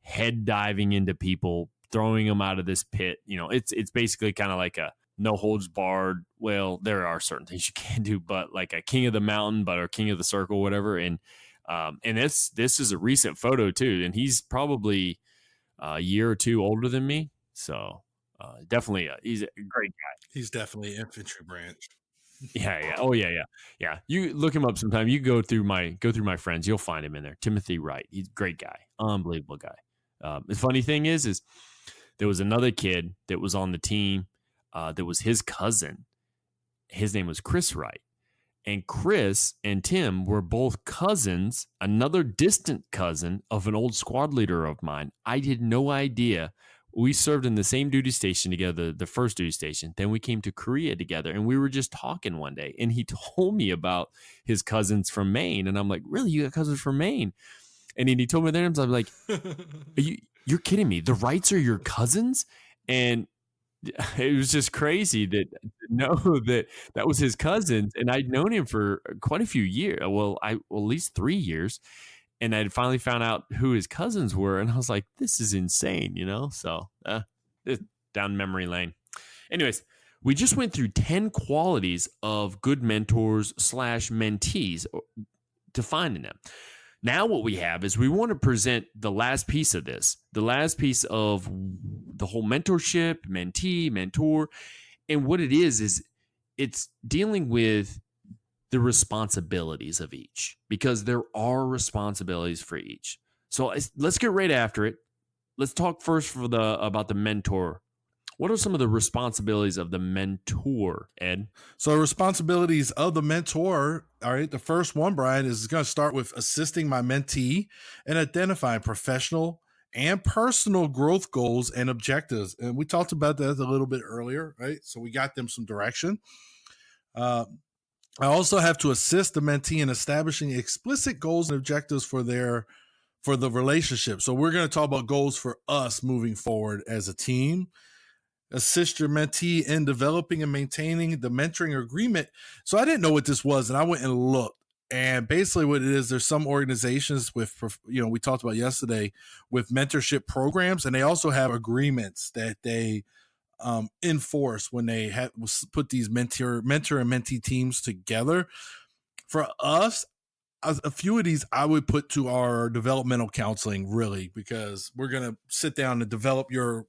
head diving into people, throwing them out of this pit. It's basically kind of like a no holds barred. Well, there are certain things you can do, but like a king of the mountain, or king of the circle, whatever. And this is a recent photo too, and he's probably a year or two older than me. So definitely, he's a great guy. He's definitely infantry branch. Yeah. Oh yeah. You look him up sometime. You go through my friends, you'll find him in there. Timothy Wright. He's a great guy, unbelievable guy. The funny thing is there was another kid that was on the team. That was his cousin. His name was Chris Wright. And Chris and Tim were both cousins, another distant cousin of an old squad leader of mine. I had no idea. We served in the same duty station together, the first duty station. Then we came to Korea together, and we were just talking one day. And he told me about his cousins from Maine. And I'm like, really? You got cousins from Maine? And he told me their names. I'm like, you're kidding me. The Wrights are your cousins? And it was just crazy to know that was his cousins, and I'd known him for quite a few years. Well, at least 3 years, and I'd finally found out who his cousins were, and I was like, "This is insane," So down memory lane. Anyways, we just went through 10 qualities of good mentors / mentees, defining them. Now what we have is we want to present the last piece of this, the last piece of the whole mentorship, mentee, mentor. And what it is it's dealing with the responsibilities of each, because there are responsibilities for each. So let's get right after it. Let's talk first about the mentor. What are some of the responsibilities of the mentor, Ed? So responsibilities of the mentor. All right. The first one, Brian, is going to start with assisting my mentee in identifying professional and personal growth goals and objectives. And we talked about that a little bit earlier, right? So we got them some direction. I also have to assist the mentee in establishing explicit goals and objectives for the relationship. So we're going to talk about goals for us moving forward as a team. Assist your mentee in developing and maintaining the mentoring agreement. So I didn't know what this was, and I went and looked. And basically what it is, there's some organizations with, we talked about yesterday, with mentorship programs, and they also have agreements that they enforce when they put these mentor and mentee teams together. For us, a few of these I would put to our developmental counseling, really, because we're going to sit down and develop your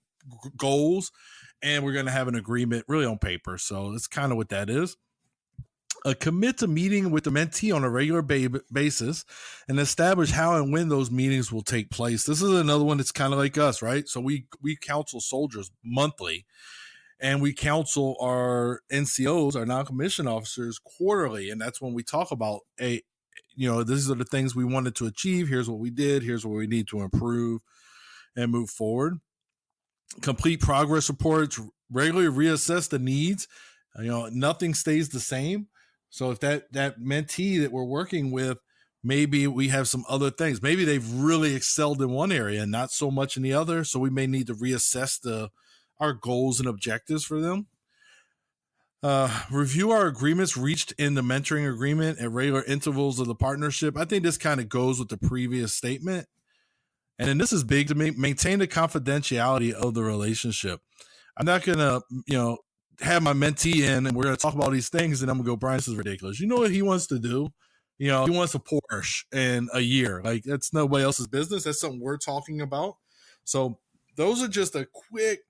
goals, and we're going to have an agreement really on paper. So that's kind of what that is. Commit to meeting with the mentee on a regular basis and establish how and when those meetings will take place. This is another one that's kind of like us, right? So we counsel soldiers monthly, and we counsel our NCOs, our non-commissioned officers, quarterly. And that's when we talk about, these are the things we wanted to achieve. Here's what we did. Here's what we need to improve and move forward. Complete progress reports, regularly reassess the needs. Nothing stays the same. So if that mentee that we're working with, maybe we have some other things. Maybe they've really excelled in one area and not so much in the other. So we may need to reassess our goals and objectives for them. Review our agreements reached in the mentoring agreement at regular intervals of the partnership. I think this kind of goes with the previous statement. And then this is big to me: maintain the confidentiality of the relationship. I'm not going to, have my mentee in and we're going to talk about these things, and I'm going to go, Brian, this is ridiculous. You know what he wants to do? You know, he wants a Porsche in a year. Like, that's nobody else's business. That's something we're talking about. So those are just a quick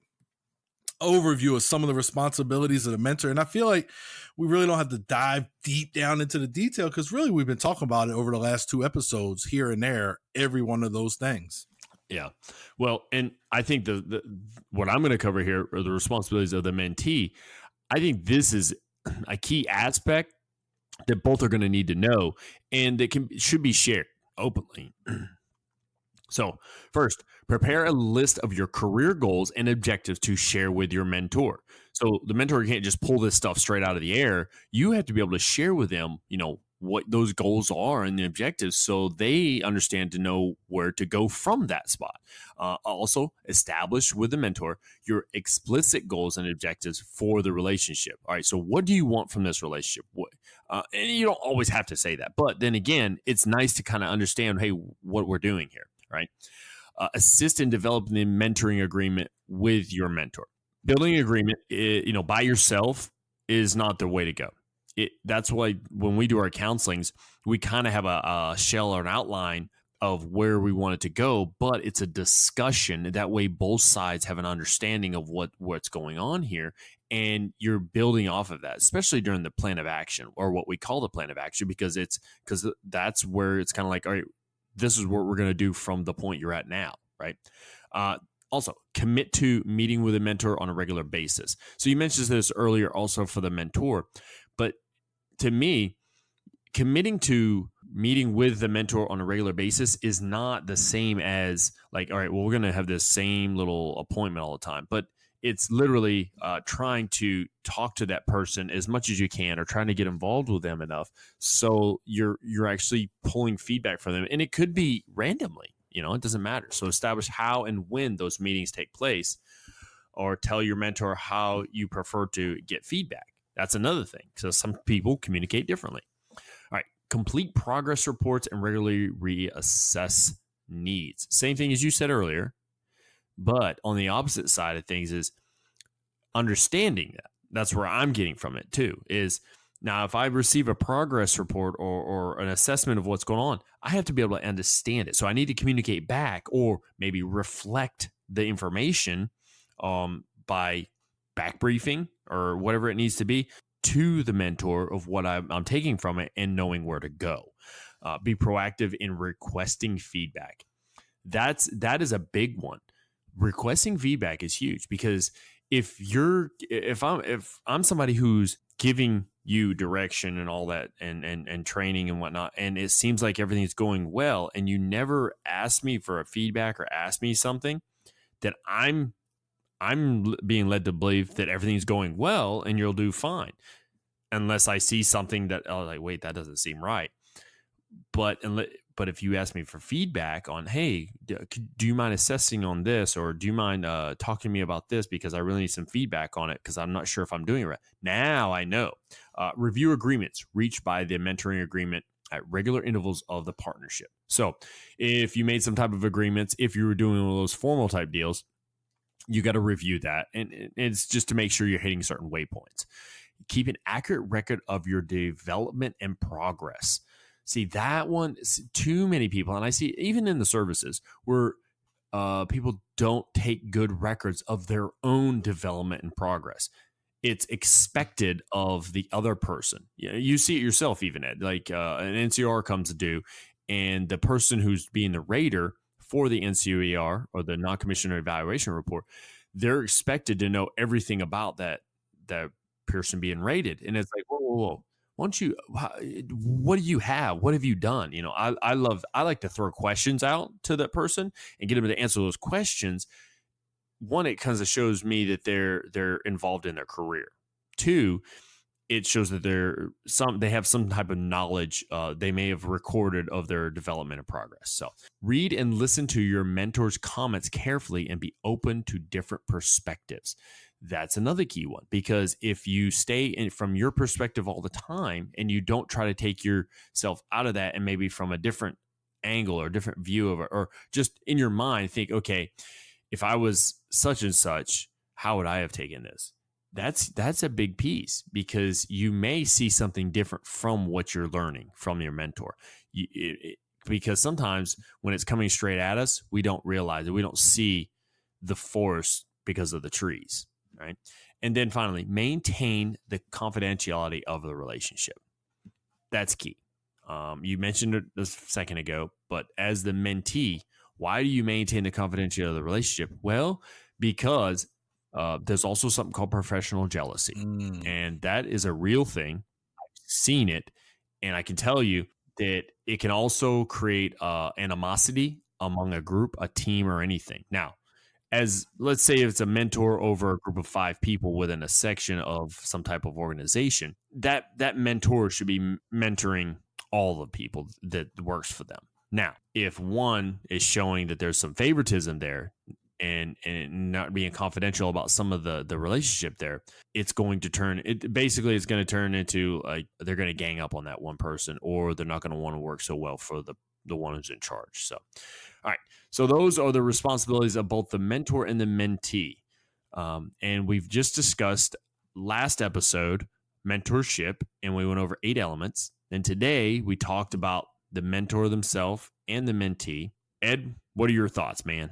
overview of some of the responsibilities of the mentor. And I feel like we really don't have to dive deep down into the detail, because really we've been talking about it over the last 2 episodes here and there, every one of those things. Yeah. Well, and I think the what I'm going to cover here are the responsibilities of the mentee. I think this is a key aspect that both are going to need to know, and that should be shared openly. So, first, prepare a list of your career goals and objectives to share with your mentor. So, the mentor can't just pull this stuff straight out of the air. You have to be able to share with them, what those goals are and the objectives, so they understand to know where to go from that spot. Also, establish with the mentor your explicit goals and objectives for the relationship. All right, so what do you want from this relationship? And you don't always have to say that, but then again, it's nice to kind of understand, hey, what we're doing here, right? Assist in developing the mentoring agreement with your mentor. Building an agreement, by yourself is not the way to go. That's why when we do our counselings, we kind of have a shell or an outline of where we want it to go, but it's a discussion. That way both sides have an understanding of what's going on here, and you're building off of that, especially during the plan of action, or what we call the plan of action, because that's where it's kind of like, all right, this is what we're going to do from the point you're at now, right? Also, commit to meeting with a mentor on a regular basis. So you mentioned this earlier also for the mentor, but to me, committing to meeting with the mentor on a regular basis is not the same as like, all right, well, we're going to have this same little appointment all the time. But it's literally trying to talk to that person as much as you can, or trying to get involved with them enough so you're actually pulling feedback from them. And it could be randomly, it doesn't matter. So establish how and when those meetings take place, or tell your mentor how you prefer to get feedback. That's another thing. So some people communicate differently. All right. Complete progress reports and regularly reassess needs. Same thing as you said earlier. But on the opposite side of things is understanding that. That's where I'm getting from it too, is now if I receive a progress report or an assessment of what's going on, I have to be able to understand it. So I need to communicate back, or maybe reflect the information by back briefing or whatever it needs to be to the mentor of what I'm taking from it, and knowing where to go. Be proactive in requesting feedback. That is a big one. Requesting feedback is huge, because if I'm somebody who's giving you direction and all that, and training and whatnot, and it seems like everything's going well, and you never ask me for a feedback or ask me something, that I'm being led to believe that everything's going well and you'll do fine, unless I see something that, oh, like, wait, that doesn't seem right. But if you ask me for feedback on, hey, do you mind assessing on this, or do you mind talking to me about this, because I really need some feedback on it, because I'm not sure if I'm doing it right. Now I know. Review agreements reached by the mentoring agreement at regular intervals of the partnership. So if you made some type of agreements, if you were doing one of those formal type deals, you got to review that. And it's just to make sure you're hitting certain waypoints. Keep an accurate record of your development and progress. See, that one, too many people, and I see even in the services where people don't take good records of their own development and progress. It's expected of the other person. You see it yourself, even Ed, like an NCR comes due, and the person who's being the rater for the NCOER, or the non-commissioned evaluation report, they're expected to know everything about that person being rated. And it's like, whoa. Why don't you, what do you have? What have you done? I like to throw questions out to that person and get them to answer those questions. One, it kind of shows me that they're involved in their career. Two, it shows that they have some type of knowledge they may have recorded of their development and progress. So read and listen to your mentor's comments carefully, and be open to different perspectives. That's another key one, because if you stay in from your perspective all the time, and you don't try to take yourself out of that, and maybe from a different angle or different view of it, or just in your mind think, okay, if I was such and such, how would I have taken this? that's a big piece, because you may see something different from what you're learning from your mentor. Because sometimes when it's coming straight at us, we don't realize it. We don't see the forest because of the trees, right? And then finally, maintain the confidentiality of the relationship. That's key. You mentioned it a second ago, but as the mentee, why do you maintain the confidentiality of the relationship? Well, because there's also something called professional jealousy, and that is a real thing. I've seen it, and I can tell you that it can also create animosity among a group, a team, or anything. Now, as let's say it's a mentor over a group of 5 people within a section of some type of organization, that mentor should be mentoring all the people that works for them. Now, if one is showing that there's some favoritism there and not being confidential about some of the relationship there, it's going to turn into like they're going to gang up on that one person, or they're not going to want to work so well for the one who's in charge. So, all right. So those are the responsibilities of both the mentor and the mentee. And we've just discussed last episode mentorship, and we went over 8 elements. And today we talked about the mentor themselves and the mentee. Ed, what are your thoughts, man?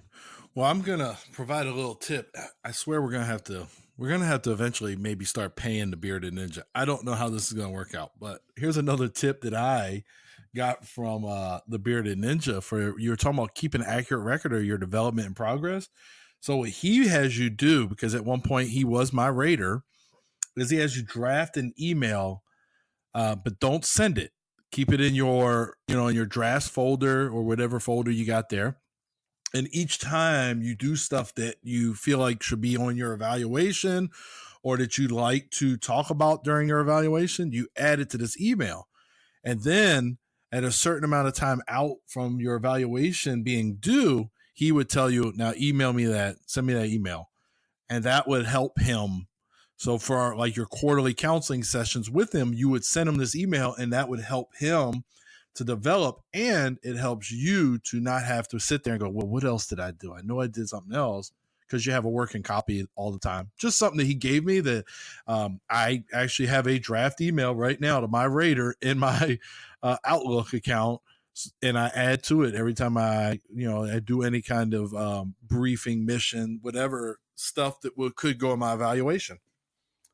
Well, I'm gonna provide a little tip. I swear we're gonna have to eventually maybe start paying the Bearded Ninja. I don't know how this is gonna work out, but here's another tip that I got from the Bearded Ninja. For you were talking about keeping an accurate record of your development and progress. So what he has you do, because at one point he was my raider, is he has you draft an email, but don't send it. Keep it in your in your drafts folder or whatever folder you got there. And each time you do stuff that you feel like should be on your evaluation or that you'd like to talk about during your evaluation, you add it to this email. And then at a certain amount of time out from your evaluation being due, he would tell you, now email me that, send me that email. And that would help him. So for like your quarterly counseling sessions with him, you would send him this email, and that would help him to develop, and it helps you to not have to sit there and go, well, what else did I do? I know I did something else, because you have a working copy all the time. Just something that he gave me that I actually have a draft email right now to my raider in my Outlook account, and I add to it every time I do any kind of briefing, mission, whatever stuff that could go in my evaluation.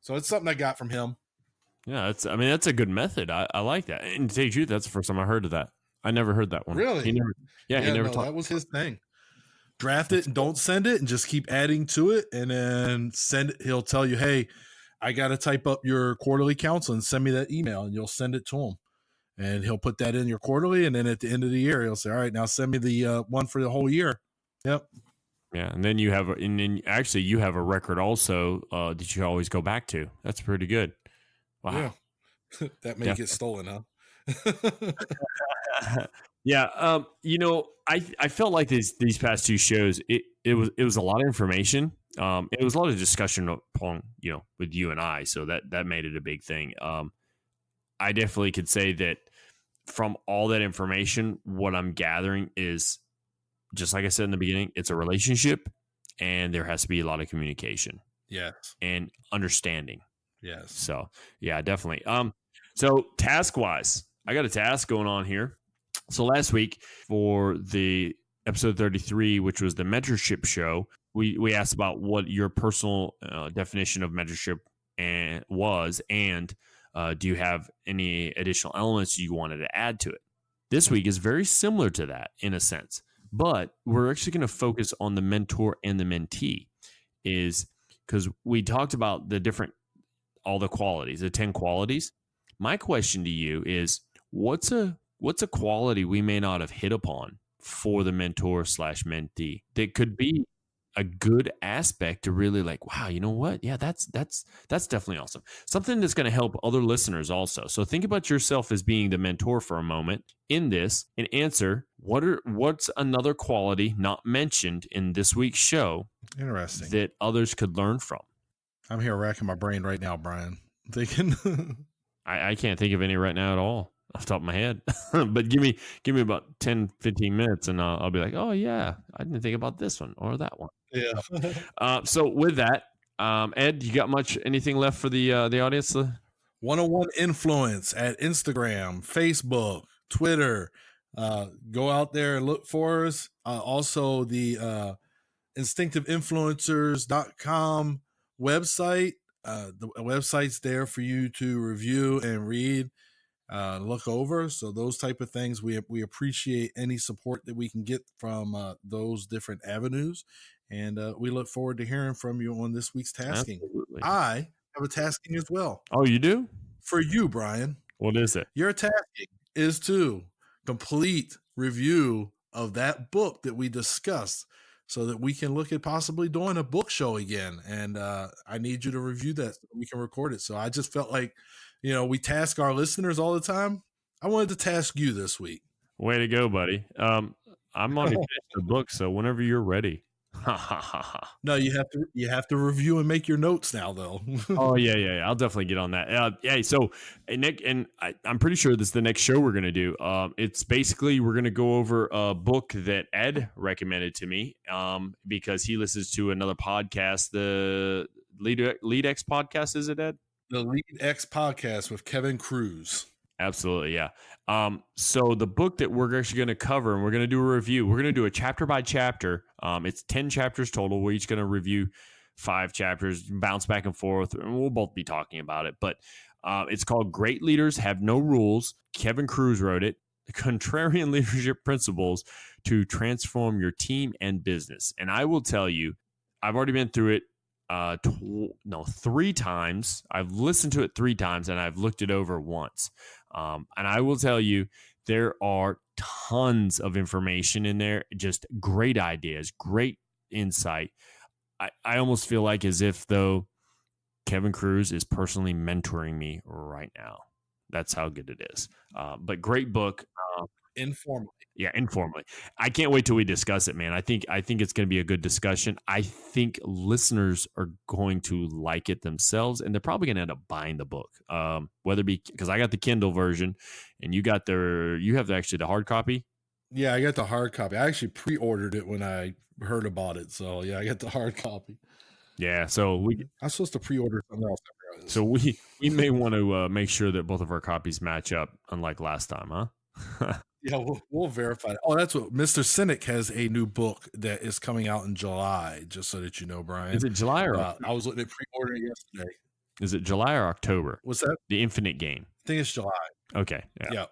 So it's something I got from him. Yeah, that's a good method. I like that. And to tell you the truth, that's the first time I heard of that. I never heard that one. Really? He never talked. That was his thing. Draft it and don't send it, and just keep adding to it, and then send it. He'll tell you, hey, I got to type up your quarterly counsel and send me that email, and you'll send it to him. And he'll put that in your quarterly, and then at the end of the year, he'll say, all right, now send me the one for the whole year. Yep. Yeah, and then you have a record also that you always go back to. That's pretty good. Wow. Yeah. That may get stolen, huh? Yeah. I felt like these past 2 shows, it was a lot of information. It was a lot of discussion upon, with you and I. So that made it a big thing. I definitely could say that from all that information, what I'm gathering is, just like I said in the beginning, it's a relationship, and there has to be a lot of communication. Yes. And understanding. Yes. So yeah, definitely. So task wise, I got a task going on here. So last week for the episode 33, which was the mentorship show, we asked about what your personal definition of mentorship was, and do you have any additional elements you wanted to add to it? This week is very similar to that in a sense, but we're actually going to focus on the mentor and the mentee, is because we talked about all the qualities, the 10 qualities. My question to you is, what's a quality we may not have hit upon for the mentor / mentee that could be a good aspect to really like, wow, you know what? Yeah, that's definitely awesome. Something that's going to help other listeners also. So think about yourself as being the mentor for a moment in this, and answer what's another quality not mentioned in this week's show. Interesting. That others could learn from. I'm here racking my brain right now, Brian. Thinking. I can't think of any right now at all off the top of my head. But give me about 10, 15 minutes, and I'll be like, oh yeah, I didn't think about this one or that one. Yeah. So with that, Ed, you got anything left for the audience? 101 Influence at Instagram, Facebook, Twitter. Go out there and look for us. Also, the instinctiveinfluencers.com website. The website's there for you to review and read, look over. So those type of things, we appreciate any support that we can get from those different avenues. And we look forward to hearing from you on this week's tasking. Absolutely. I have a tasking as well. Oh, you do? For you, Brian. What is it? Your tasking is to complete review of that book that we discussed so that we can look at possibly doing a book show again. And I need you to review that so we can record it. So I just felt like, we task our listeners all the time. I wanted to task you this week. Way to go, buddy. I'm already finished the book, so whenever you're ready. No, you have to review and make your notes now, though. Oh yeah. I'll definitely get on that. Yeah. So Nick, and I'm pretty sure this is the next show we're gonna do. It's basically we're gonna go over a book that Ed recommended to me. Because he listens to another podcast, the Lead X podcast. Is it, Ed? The Lead X podcast with Kevin Cruz. Absolutely, yeah. So the book that we're actually going to cover, and we're going to do a review. We're going to do a chapter by chapter. It's 10 chapters total. We're each going to review 5 chapters, bounce back and forth, and we'll both be talking about it. But it's called Great Leaders Have No Rules. Kevin Cruz wrote it. Contrarian Leadership Principles to Transform Your Team and Business. And I will tell you, I've already been through it 3 times. I've listened to it 3 times, and I've looked it over once. And I will tell you, there are tons of information in there, just great ideas, great insight. I almost feel like as if, though, Kevin Cruz is personally mentoring me right now. That's how good it is. But great book. Informally. Yeah, informally. I can't wait till we discuss it, man. I think it's going to be a good discussion. I think listeners are going to like it themselves, and they're probably going to end up buying the book. Whether it be because I got the Kindle version, and you have the hard copy. Yeah, I got the hard copy. I actually pre-ordered it when I heard about it. So yeah, I got the hard copy. Yeah, so I'm supposed to pre-order something else. So we may want to make sure that both of our copies match up, unlike last time, huh? Yeah, we'll verify it. Oh, that's what Mr. Cynic has a new book that is coming out in July, just so that you know, Brian. Is it July or I was looking at pre-ordering yesterday. Is it July or October? What's that? The Infinite Game. I think it's July. Okay. Yeah.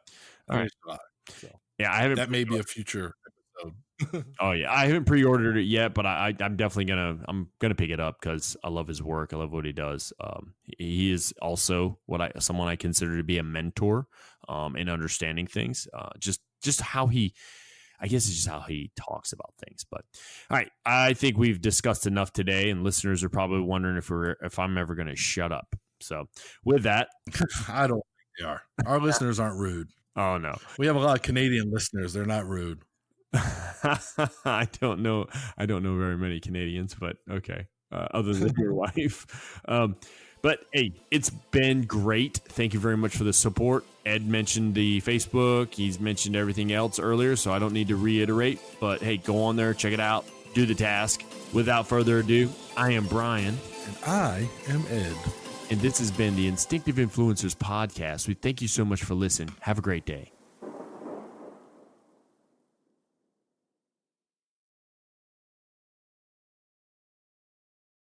All right. It's July. So. Yeah, I haven't. That may be a future episode. Oh yeah, I haven't pre-ordered it yet, but I'm definitely gonna pick it up because I love his work. I love what he does. He is also someone I consider to be a mentor in understanding things. Just how he, I guess it's just how he talks about things. But all right, I think we've discussed enough today, and listeners are probably wondering if I'm ever going to shut up. So with that, I don't think they are. Our listeners aren't rude. Oh no, we have a lot of Canadian listeners. They're not rude. I don't know very many Canadians, but okay. Other than your wife. But hey, it's been great. Thank you very much for the support. Ed mentioned the Facebook. He's mentioned everything else earlier, so I don't need to reiterate. But hey, go on there, check it out, do the task. Without further ado, I am Brian. And I am Ed. And this has been the Instinctive Influencers Podcast. We thank you so much for listening. Have a great day.